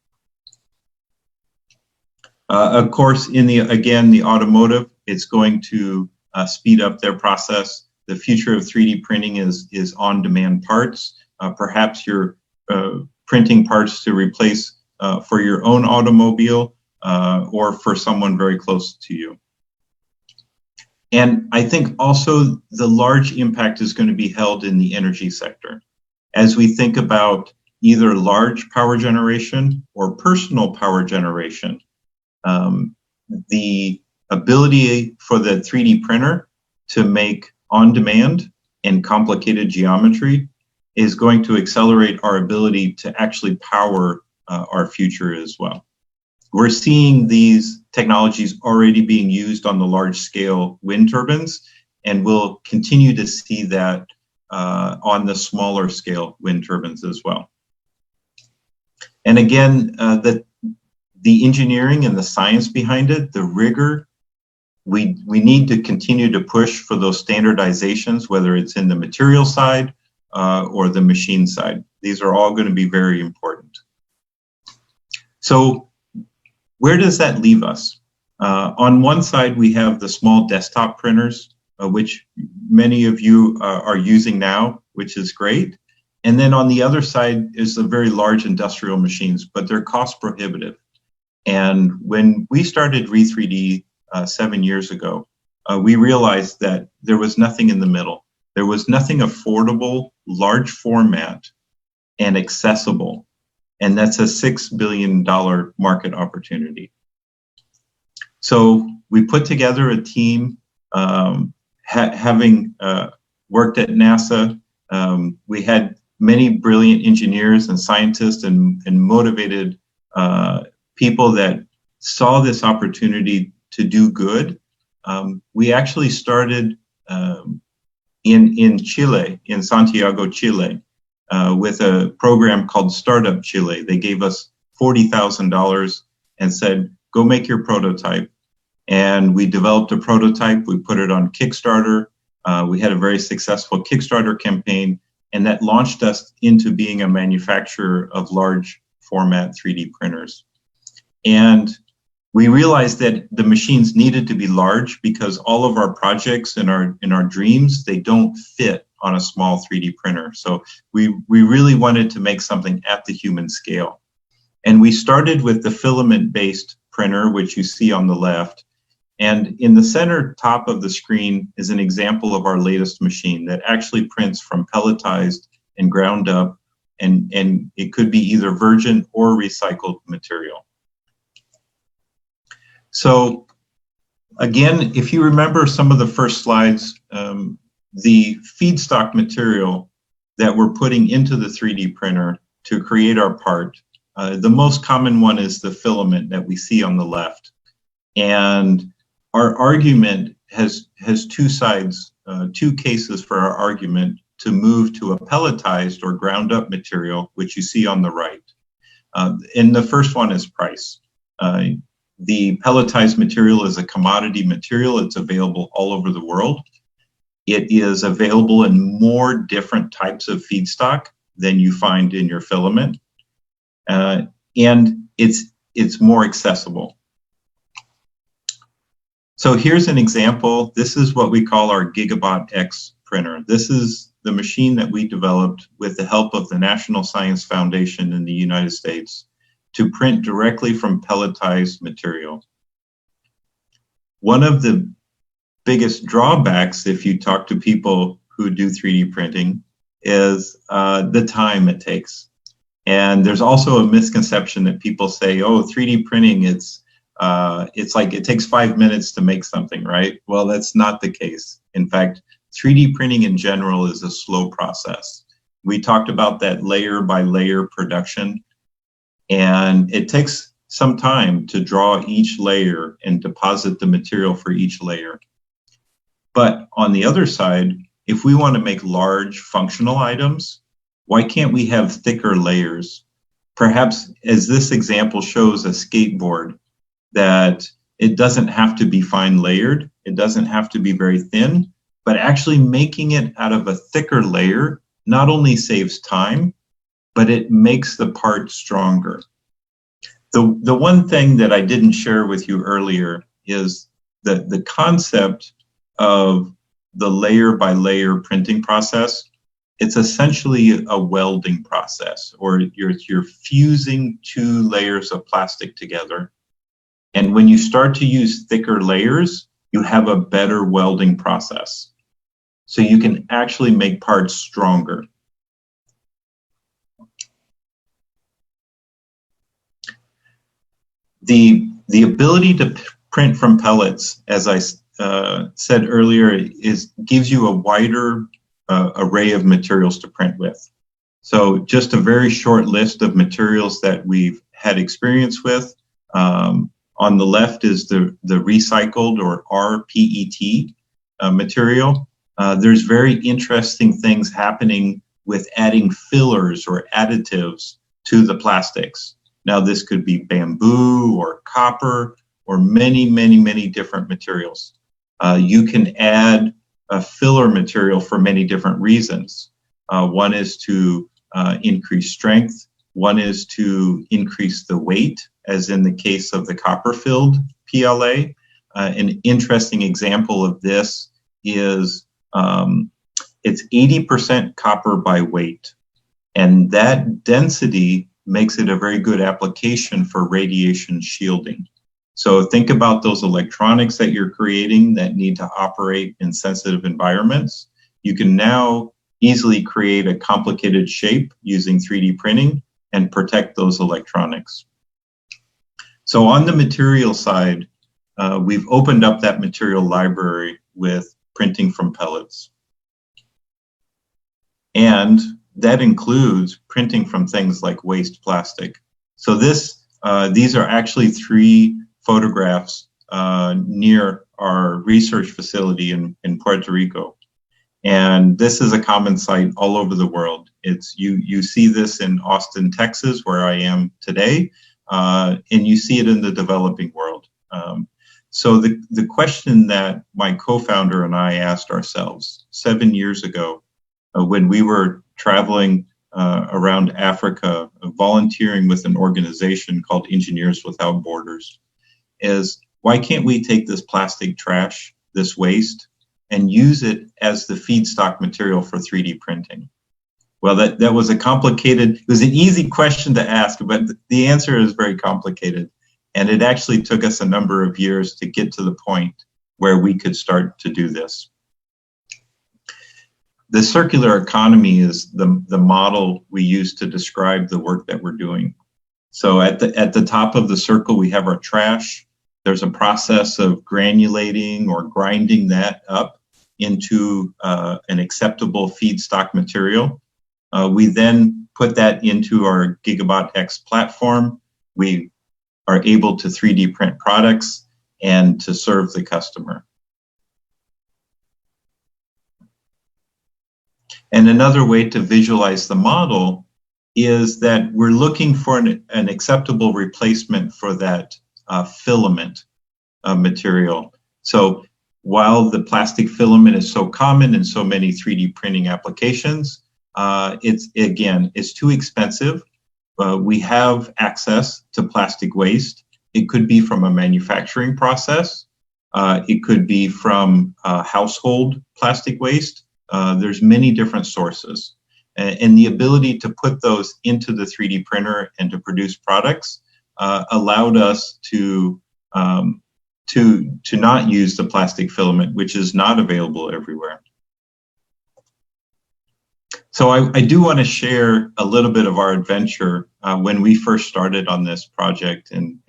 Of course, in the automotive, it's going to speed up their process. The future of 3D printing is on-demand parts. Perhaps you're printing parts to replace for your own automobile or for someone very close to you. And I think also the large impact is going to be held in the energy sector. As we think about either large power generation or personal power generation, the ability for the 3D printer to make on-demand and complicated geometry is going to accelerate our ability to actually power our future as well. We're seeing these technologies already being used on the large-scale wind turbines, and we'll continue to see that on the smaller scale wind turbines as well. And again, the engineering and the science behind it, the rigor, we need to continue to push for those standardizations, whether it's in the material side or the machine side. These are all going to be very important. So where does that leave us? On one side, we have the small desktop printers, which many of you are using now, which is great. And then on the other side is the very large industrial machines, but they're cost prohibitive. And when we started Re3D 7 years ago, we realized that there was nothing in the middle. There was nothing affordable, large format, and accessible. And that's a $6 billion market opportunity. So we put together a team, having worked at NASA. We had many brilliant engineers and scientists and motivated people that saw this opportunity to do good. We actually started in Chile, in Santiago, Chile, with a program called Startup Chile. They gave us $40,000 and said, go make your prototype. And we developed a prototype. We put it on Kickstarter. We had a very successful Kickstarter campaign, and that launched us into being a manufacturer of large format 3D printers. And we realized that the machines needed to be large because all of our projects and our dreams, they don't fit on a small 3D printer. So we really wanted to make something at the human scale. And we started with the filament-based printer, which you see on the left. And in the center top of the screen is an example of our latest machine that actually prints from pelletized and ground up, and it could be either virgin or recycled material. So again, if you remember some of the first slides, the feedstock material that we're putting into the 3D printer to create our part, the most common one is the filament that we see on the left. And our argument has two sides, two cases for our argument to move to a pelletized or ground up material, which you see on the right. And the first one is price. The pelletized material is a commodity material. It's available all over the world. It is available in more different types of feedstock than you find in your filament. And it's more accessible. So here's an example. This is what we call our Gigabot X printer. This is the machine that we developed with the help of the National Science Foundation in the United States to print directly from pelletized material. One of the biggest drawbacks, if you talk to people who do 3D printing, is the time it takes. And there's also a misconception that people say, oh, 3D printing, it's like it takes 5 minutes to make something, right? Well, that's not the case. In fact, 3D printing in general is a slow process. We talked about that layer by layer production, and it takes some time to draw each layer and deposit the material for each layer. But on the other side, if we want to make large functional items, why can't we have thicker layers? Perhaps, as this example shows, a skateboard, that it doesn't have to be fine layered, it doesn't have to be very thin, but actually making it out of a thicker layer not only saves time, but it makes the part stronger. The one thing that I didn't share with you earlier is that the concept of the layer by layer printing process. It's essentially a welding process, or you're fusing two layers of plastic together. And when you start to use thicker layers, you have a better welding process. So you can actually make parts stronger. The ability to print from pellets, as I said earlier, gives you a wider array of materials to print with. So just a very short list of materials that we've had experience with. On the left is the recycled or rPET material. There's very interesting things happening with adding fillers or additives to the plastics. Now this could be bamboo or copper or many different materials. You can add a filler material for many different reasons. One is to increase strength. One is to increase the weight, as in the case of the copper-filled PLA. An interesting example of this is it's 80% copper by weight. And that density makes it a very good application for radiation shielding. So think about those electronics that you're creating that need to operate in sensitive environments. You can now easily create a complicated shape using 3D printing and protect those electronics. So on the material side, we've opened up that material library with printing from pellets. And that includes printing from things like waste plastic. So these are actually 3 photographs near our research facility in Puerto Rico. And this is a common sight all over the world. You see this in Austin, Texas, where I am today, and you see it in the developing world. So the question that my co-founder and I asked ourselves 7 years ago, when we were traveling around Africa, volunteering with an organization called Engineers Without Borders, is why can't we take this plastic trash, this waste, and use it as the feedstock material for 3D printing? Well, that was it was an easy question to ask, but the answer is very complicated. And it actually took us a number of years to get to the point where we could start to do this. The circular economy is the model we use to describe the work that we're doing. So at the top of the circle, we have our trash. There's a process of granulating or grinding that up into an acceptable feedstock material. We then put that into our Gigabot X platform. We are able to 3D print products and to serve the customer. And another way to visualize the model is that we're looking for an acceptable replacement for that filament material. So while the plastic filament is so common in so many 3D printing applications, it's too expensive. We have access to plastic waste. It could be from a manufacturing process. It could be from household plastic waste. There's many different sources. And the ability to put those into the 3D printer and to produce products allowed us to not use the plastic filament, which is not available everywhere. So I do want to share a little bit of our adventure when we first started on this project, and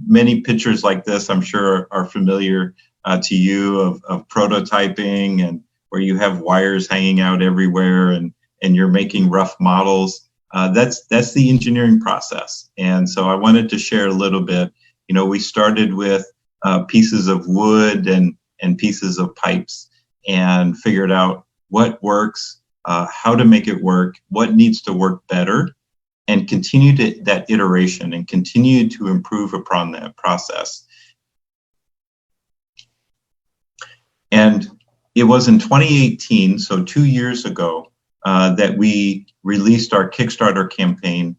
many pictures like this I'm sure are familiar to you of prototyping and where you have wires hanging out everywhere and you're making rough models. That's the engineering process. And so I wanted to share a little bit. You know, we started with pieces of wood and pieces of pipes and figured out what works, how to make it work, what needs to work better, and continued that iteration and continued to improve upon that process. And it was in 2018, so 2 years ago, that we released our Kickstarter campaign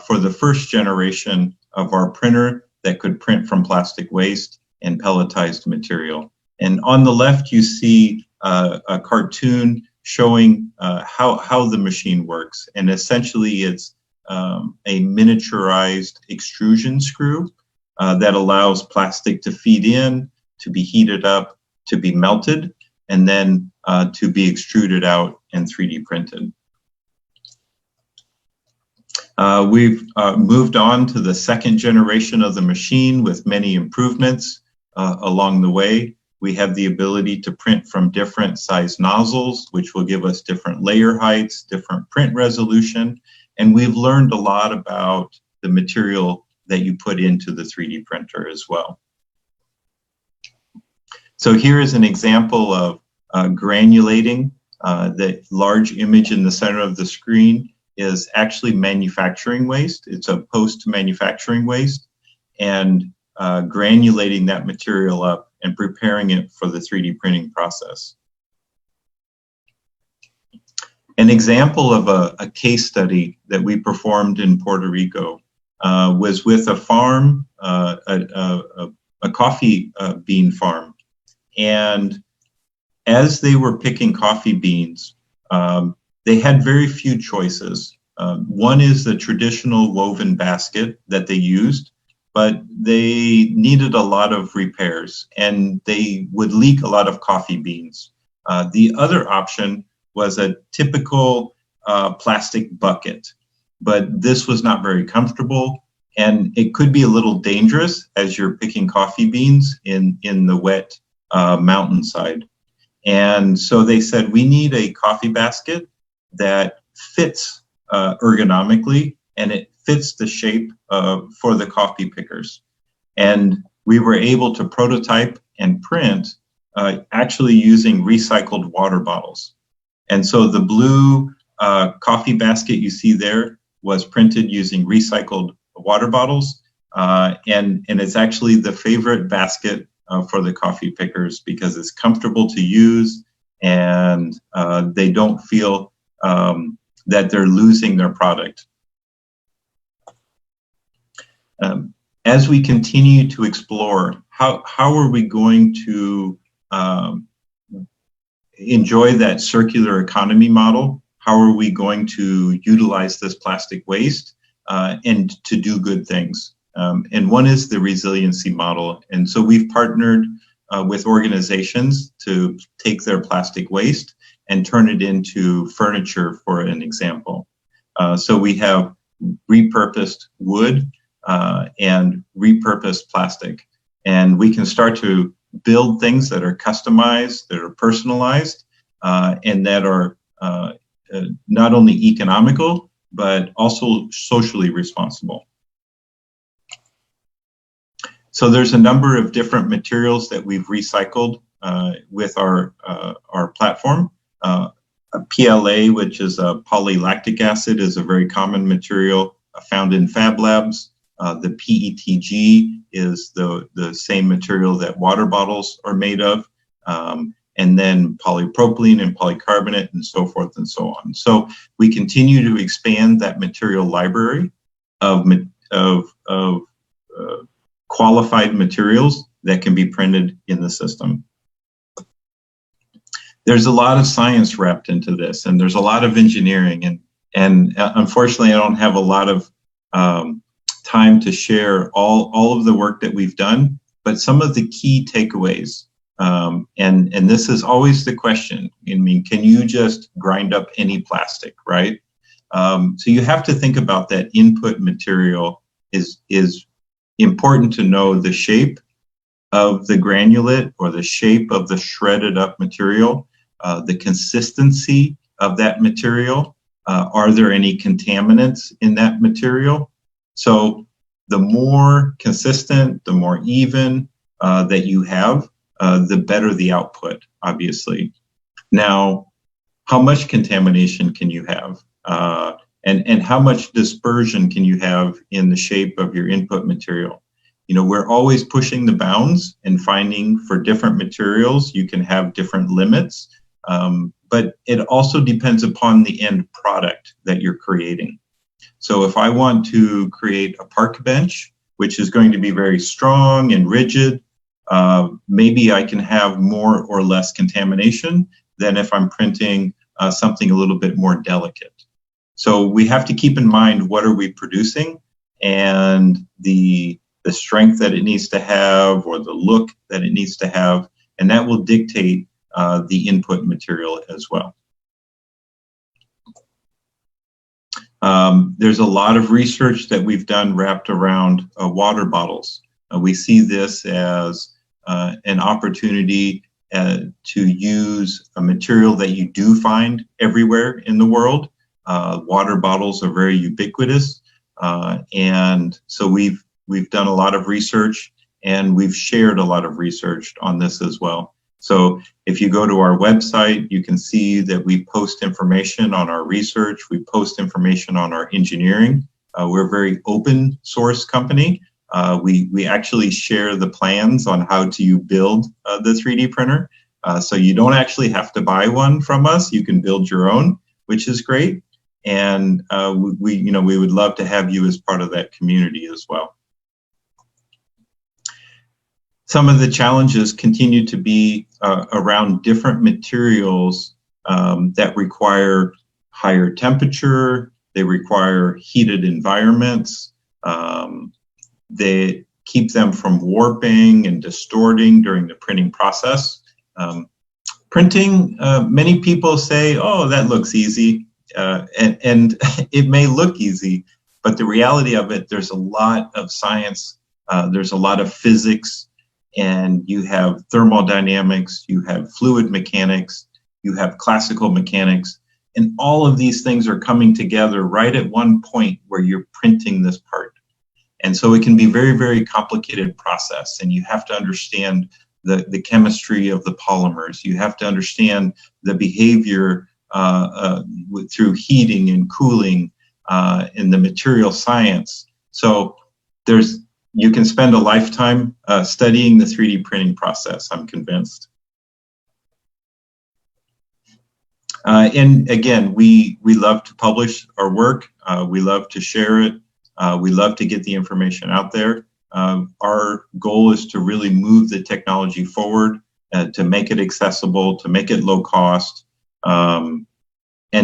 for the first generation of our printer that could print from plastic waste and pelletized material. And on the left, you see a cartoon showing how the machine works. And essentially, it's a miniaturized extrusion screw that allows plastic to feed in, to be heated up, to be melted, and then to be extruded out and 3D printed. We've moved on to the second generation of the machine with many improvements. along the way. We have the ability to print from different size nozzles, which will give us different layer heights, different print resolution, and we've learned a lot about the material that you put into the 3D printer as well. So here is an example of granulating. The large image in the center of the screen is actually manufacturing waste. It's a post-manufacturing waste, and granulating that material up and preparing it for the 3D printing process. An example of a case study that we performed in Puerto Rico was with a farm, a coffee bean farm. And as they were picking coffee beans, they had very few choices. One is the traditional woven basket that they used, but they needed a lot of repairs and they would leak a lot of coffee beans. The other option was a typical plastic bucket, but this was not very comfortable and it could be a little dangerous as you're picking coffee beans in the wet mountainside. And so they said, we need a coffee basket that fits ergonomically and it fits the shape for the coffee pickers. And we were able to prototype and print actually using recycled water bottles. And so the blue coffee basket you see there was printed using recycled water bottles. And it's actually the favorite basket for the coffee pickers because it's comfortable to use and they don't feel that they're losing their product. As we continue to explore, how are we going to enjoy that circular economy model? How are we going to utilize this plastic waste and to do good things? And one is the resiliency model. And so we've partnered with organizations to take their plastic waste and turn it into furniture, for an example. So we have repurposed wood and repurposed plastic. And we can start to build things that are customized, that are personalized, and that are not only economical, but also socially responsible. So there's a number of different materials that we've recycled with our platform. PLA, which is a polylactic acid, is a very common material found in Fab Labs. The PETG is the same material that water bottles are made of. And then polypropylene and polycarbonate and so forth and so on. So we continue to expand that material library of qualified materials that can be printed in the system. There's a lot of science wrapped into this, and there's a lot of engineering, and unfortunately I don't have a lot of time to share all of the work that we've done, but some of the key takeaways, and this is always the question. I mean, can you just grind up any plastic, right? So you have to think about that input material is important to know the shape of the granulate or the shape of the shredded up material, the consistency of that material. Are there any contaminants in that material? So the more consistent, the more even that you have, the better the output, obviously. Now, how much contamination can you have? And how much dispersion can you have in the shape of your input material? You know, we're always pushing the bounds and finding for different materials, you can have different limits, but it also depends upon the end product that you're creating. So if I want to create a park bench, which is going to be very strong and rigid, maybe I can have more or less contamination than if I'm printing something a little bit more delicate. So we have to keep in mind, what are we producing, and the strength that it needs to have, or the look that it needs to have, and that will dictate the input material as well. There's a lot of research that we've done wrapped around water bottles. We see this as an opportunity to use a material that you do find everywhere in the world. Water bottles are very ubiquitous, and so we've done a lot of research, and we've shared a lot of research on this as well. So if you go to our website, you can see that we post information on our research, we post information on our engineering. We're a very open source company. We actually share the plans on how to build the 3D printer. So you don't actually have to buy one from us. You can build your own, which is great. And we would love to have you as part of that community as well. Some of the challenges continue to be around different materials that require higher temperature, they require heated environments, they keep them from warping and distorting during the printing process. Printing, many people say, oh, that looks easy, and it may look easy, but the reality of it, there's a lot of science, there's a lot of physics, and you have thermodynamics, you have fluid mechanics, you have classical mechanics, and all of these things are coming together right at one point where you're printing this part. And so it can be a very, very complicated process, and you have to understand the chemistry of the polymers. You have to understand the behavior through heating and cooling in the material science. So you can spend a lifetime studying the 3D printing process, I'm convinced. And again, we love to publish our work. We love to share it. We love to get the information out there. Our goal is to really move the technology forward, to make it accessible, to make it low cost, and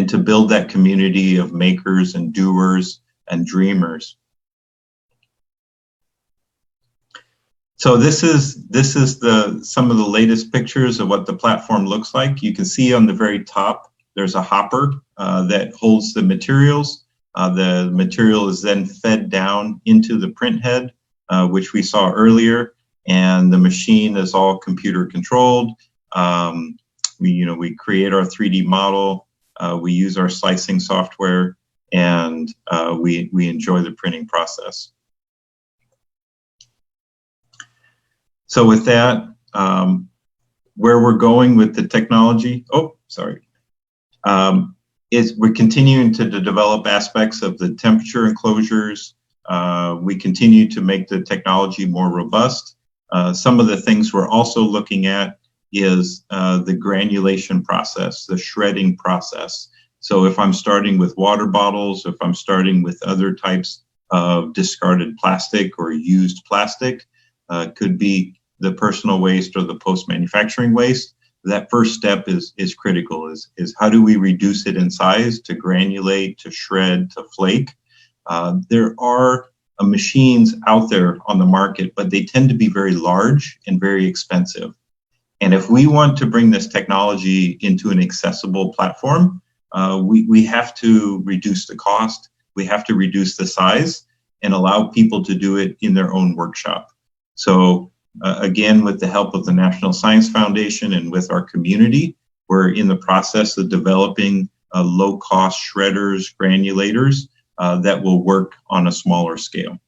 to build that community of makers and doers and dreamers. So this is some of the latest pictures of what the platform looks like. You can see on the very top, there's a hopper that holds the materials. The material is then fed down into the print head, which we saw earlier, and the machine is all computer controlled. We create our 3D model, we use our slicing software, and we enjoy the printing process. So with that, where we're going with the technology, is we're continuing to develop aspects of the temperature enclosures. We continue to make the technology more robust. Some of the things we're also looking at is the granulation process, the shredding process. So if I'm starting with water bottles, if I'm starting with other types of discarded plastic or used plastic, could be the personal waste or the post-manufacturing waste, that first step is critical, is how do we reduce it in size to granulate, to shred, to flake. There are machines out there on the market, but they tend to be very large and very expensive. And if we want to bring this technology into an accessible platform, we have to reduce the cost, we have to reduce the size, and allow people to do it in their own workshop. So again, with the help of the National Science Foundation and with our community, we're in the process of developing low-cost shredders, granulators that will work on a smaller scale.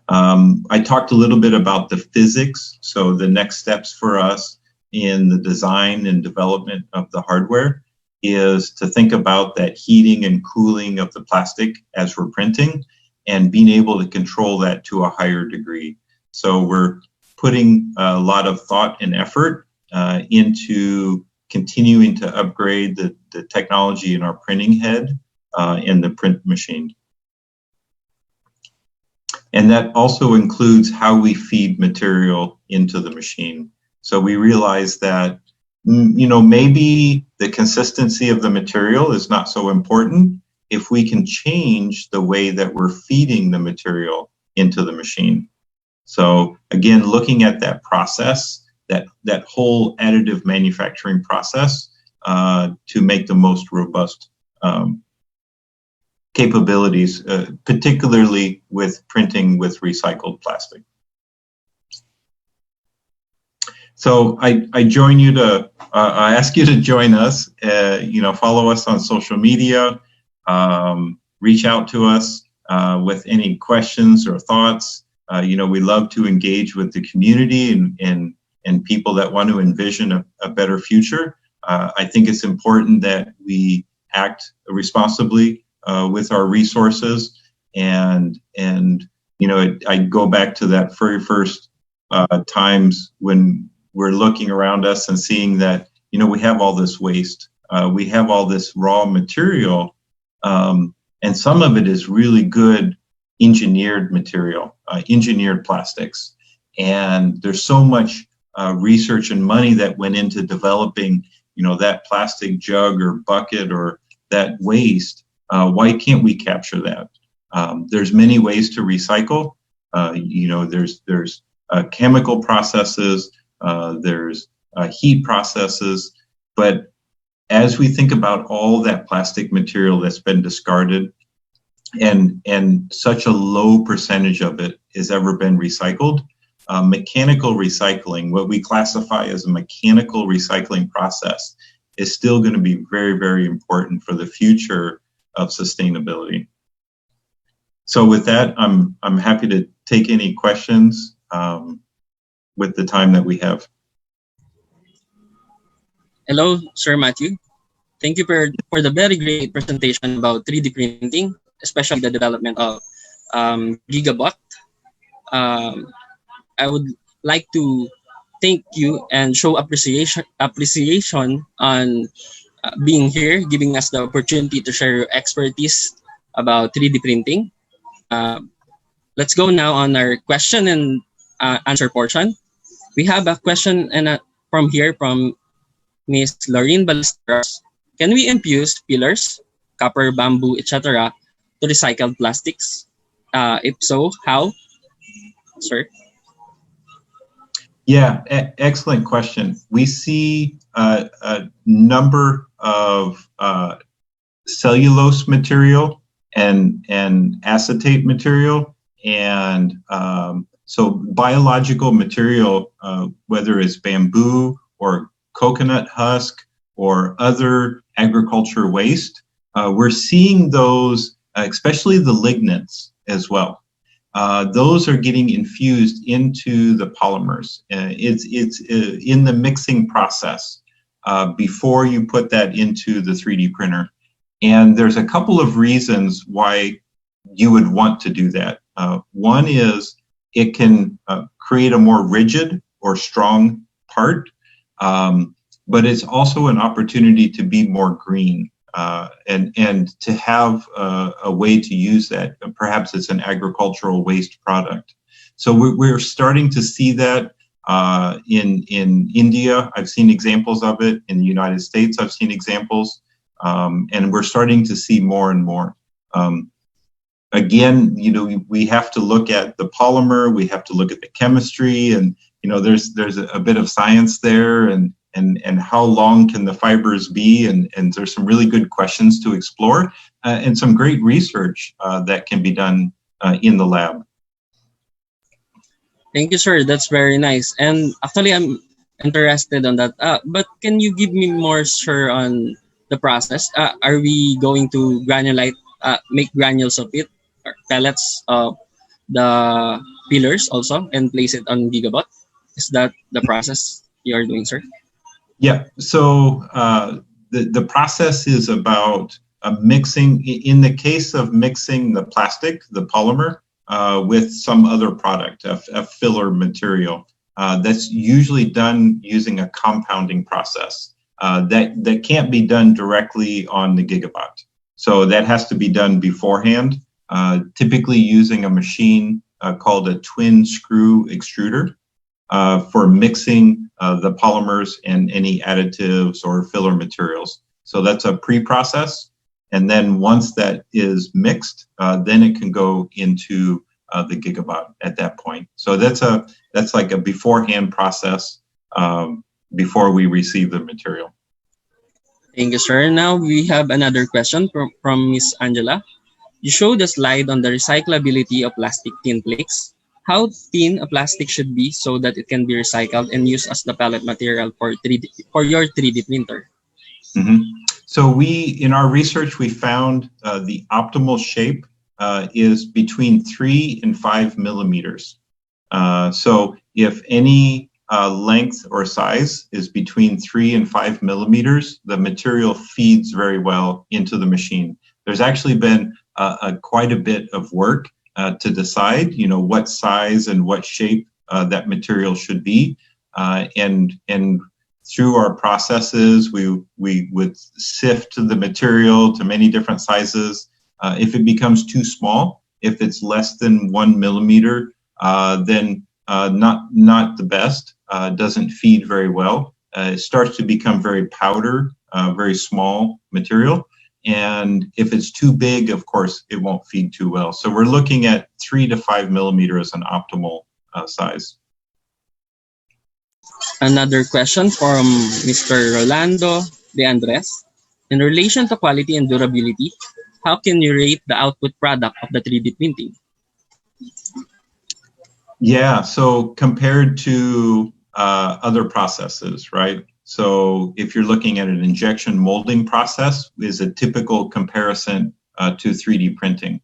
I talked a little bit about the physics. So the next steps for us in the design and development of the hardware is to think about that heating and cooling of the plastic as we're printing and being able to control that to a higher degree. So we're putting a lot of thought and effort into continuing to upgrade the technology in our printing head in the print machine. And that also includes how we feed material into the machine. So we realize that, maybe the consistency of the material is not so important if we can change the way that we're feeding the material into the machine. So again, looking at that process, that whole additive manufacturing process to make the most robust capabilities, particularly with printing with recycled plastic. So I join you to, I ask you to join us, follow us on social media, reach out to us with any questions or thoughts. We love to engage with the community and people that want to envision a better future. I think it's important that we act responsibly with our resources, and I go back to that very first times when we're looking around us and seeing that we have all this waste, we have all this raw material, and some of it is really good engineered material, engineered plastics, and there's so much research and money that went into developing that plastic jug or bucket or that waste. Why can't we capture that? There's many ways to recycle. There's chemical processes, there's heat processes, but as we think about all that plastic material that's been discarded, and such a low percentage of it has ever been recycled, mechanical recycling, what we classify as a mechanical recycling process, is still going to be very, very important for the future of sustainability. So with that, I'm happy to take any questions with the time that we have. Hello, Sir Matthew. Thank you for the very great presentation about 3D printing, especially the development of Gigabot. I would like to thank you and show appreciation on being here, giving us the opportunity to share your expertise about 3D printing. Let's go now on our question and answer portion. We have a question from Miss Lorraine Ballesteros. Can we infuse pillars, copper, bamboo, etc. to recycled plastics? If so, how? Sir? Yeah, excellent question. We see a number of cellulose material and acetate material, and so biological material, whether it's bamboo or coconut husk or other agriculture waste, we're seeing those, especially the lignins as well. Those are getting infused into the polymers. It's in the mixing process before you put that into the 3D printer. And there's a couple of reasons why you would want to do that. One is it can create a more rigid or strong part, but it's also an opportunity to be more green. And to have a way to use that. Perhaps it's an agricultural waste product. So we're starting to see that in India. I've seen examples of it. In the United States, I've seen examples. And we're starting to see more and more. Again, we have to look at the polymer, we have to look at the chemistry, and there's a bit of science there, and how long can the fibers be, and there's some really good questions to explore, and some great research that can be done in the lab. Thank you, sir. That's very nice. And actually, I'm interested on that. But can you give me more, sir, on the process? Are we going to make granules of it, or pellets of the pillars also, and place it on Gigabot? Is that the process you are doing, sir? Yeah, so the process is about mixing, in the case of mixing the plastic, the polymer, with some other product, a filler material. That's usually done using a compounding process. That can't be done directly on the Gigabot. So that has to be done beforehand, typically using a machine called a twin screw extruder. For mixing the polymers and any additives or filler materials. So that's a pre-process. And then once that is mixed, then it can go into the Gigabot at that point. So that's like a beforehand process before we receive the material. Thank you, sir. Now we have another question from Miss Angela. You showed a slide on the recyclability of plastic tin flakes. how thin a plastic should be so that it can be recycled and used as the pellet material for your 3D printer? Mhm. So in our research, we found the optimal shape is between 3 and 5 millimeters. So if any length or size is between 3 and 5 millimeters, the material feeds very well into the machine. There's actually been quite a bit of work to decide, what size and what shape that material should be, and through our processes, we would sift the material to many different sizes. If it becomes too small, if it's less than 1 millimeter, then not the best. Doesn't feed very well. It starts to become very powder, very small material. And if it's too big, of course, it won't feed too well. So we're looking at 3 to 5 millimeters as an optimal size. Another question from Mr. Rolando de Andres. In relation to quality and durability, how can you rate the output product of the 3D printing? Yeah, so compared to other processes, right? So if you're looking at an injection molding process, is a typical comparison to 3D printing.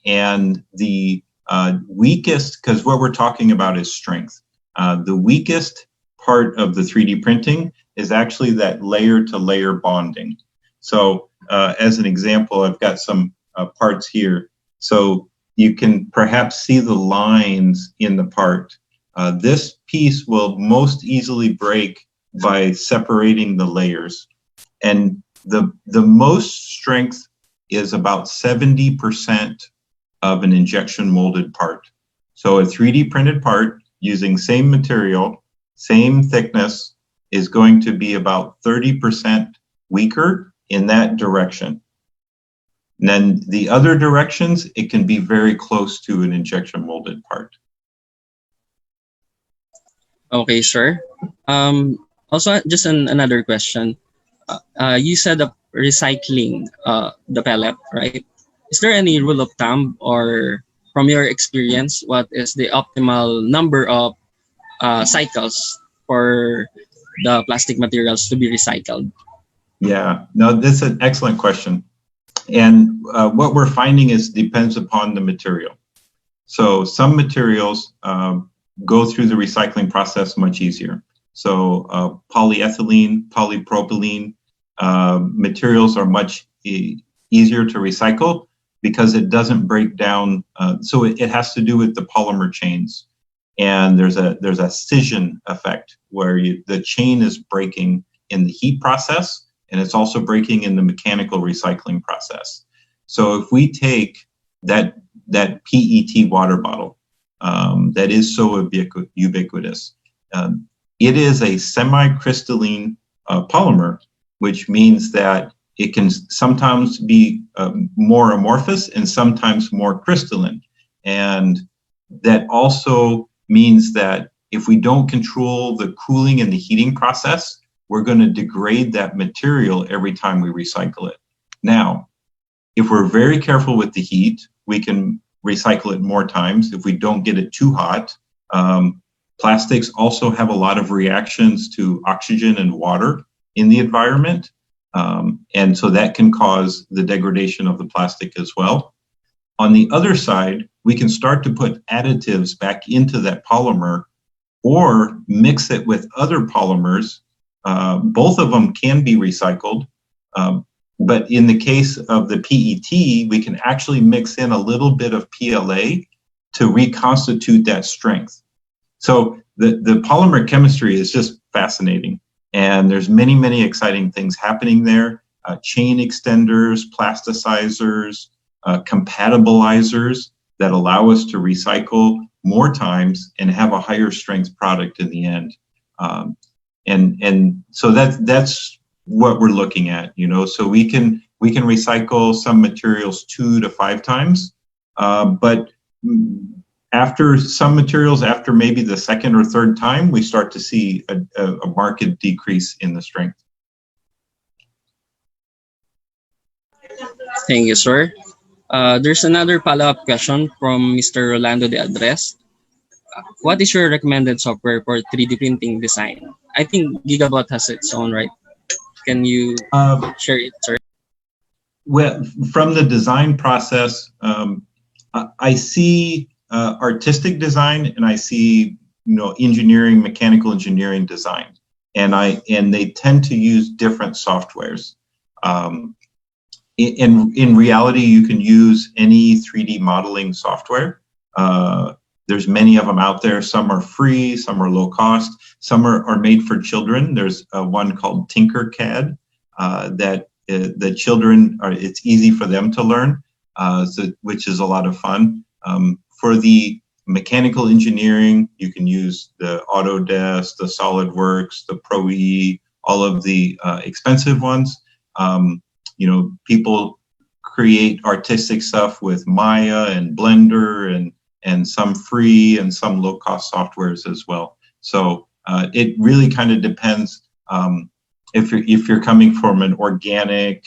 And the weakest, because what we're talking about is strength. The weakest part of the 3D printing is actually that layer-to-layer bonding. So as an example, I've got some parts here. So you can perhaps see the lines in the part. This piece will most easily break by separating the layers. And the most strength is about 70% of an injection molded part. So a 3D printed part using same material, same thickness, is going to be about 30% weaker in that direction. And then the other directions, it can be very close to an injection molded part. Okay, sir. Also, just another question. You said of recycling the pellet, right? Is there any rule of thumb, or from your experience, what is the optimal number of cycles for the plastic materials to be recycled? Yeah, no, this is an excellent question. And what we're finding is depends upon the material. So some materials go through the recycling process much easier. So polyethylene, polypropylene materials are much easier to recycle because it doesn't break down. So it has to do with the polymer chains. And there's a scission effect where the chain is breaking in the heat process, and it's also breaking in the mechanical recycling process. So if we take that PET water bottle that is so ubiquitous, it is a semi-crystalline polymer, which means that it can sometimes be more amorphous and sometimes more crystalline. And that also means that if we don't control the cooling and the heating process, we're going to degrade that material every time we recycle it. Now, if we're very careful with the heat, we can recycle it more times if we don't get it too hot. Plastics also have a lot of reactions to oxygen and water in the environment. And so that can cause the degradation of the plastic as well. On the other side, we can start to put additives back into that polymer or mix it with other polymers. Both of them can be recycled. But in the case of the PET, we can actually mix in a little bit of PLA to reconstitute that strength. So the polymer chemistry is just fascinating. And there's many, many exciting things happening there. Chain extenders, plasticizers, compatibilizers that allow us to recycle more times and have a higher strength product in the end. And so that's what we're looking at, so we can recycle some materials 2 to 5 times, but after some materials, after maybe the second or third time, we start to see a marked decrease in the strength. Thank you, sir. There's another follow-up question from Mr. Rolando de Andres. what is your recommended software for 3D printing design? I think Gigabot has its own, right? Can you share it, sir? Well, from the design process, I see artistic design and I see engineering, mechanical engineering design, and they tend to use different softwares. In reality, you can use any 3D modeling software. There's many of them out there. Some are free, some are low cost, some are made for children. There's one called Tinkercad that the children it's easy for them to learn, which is a lot of fun. For the mechanical engineering, you can use the Autodesk, the SolidWorks, the Pro-E, all of the expensive ones. People create artistic stuff with Maya and Blender and some free and some low-cost softwares as well. So it really kind of depends if you're coming from an organic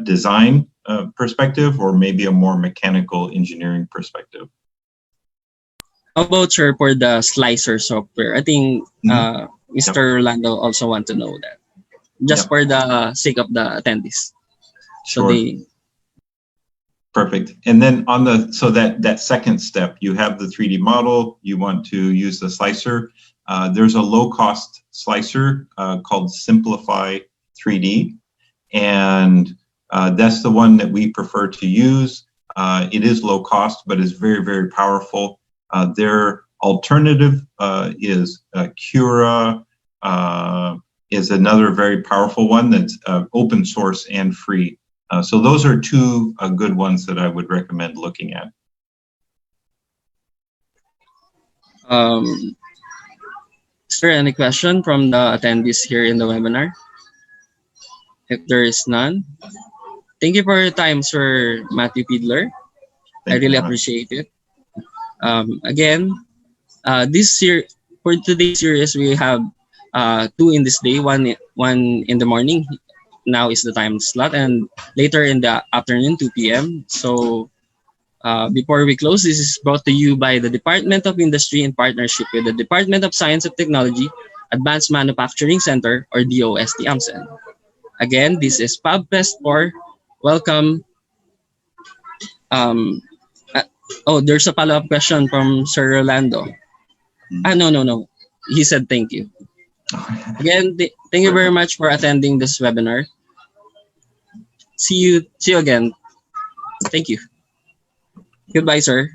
design perspective or maybe a more mechanical engineering perspective. How about, sir, for the slicer software? I think Mr. Rolando also want to know that, just for the sake of the attendees. Sure. Perfect. And then on that second step, you have the 3D model, you want to use the slicer. There's a low-cost slicer called Simplify 3D, and that's the one that we prefer to use. It is low cost, but is very, very powerful. Their alternative is Cura, is another very powerful one that's open source and free. So those are two good ones that I would recommend looking at. Is there any question from the attendees here in the webinar? If there is none, thank you for your time, Sir Matthew Fiedler. I really appreciate it. Again, for today's series, we have two in this day, one in the morning. Now is the time slot, and later in the afternoon, 2 p.m. So before we close, this is brought to you by the Department of Industry in partnership with the Department of Science and Technology, Advanced Manufacturing Center, or DOST AMCen. Again, this is FabFest 4. Welcome. There's a follow-up question from Sir Rolando. No. He said thank you. Again, thank you very much for attending this webinar. See you again. Thank you. Goodbye, sir.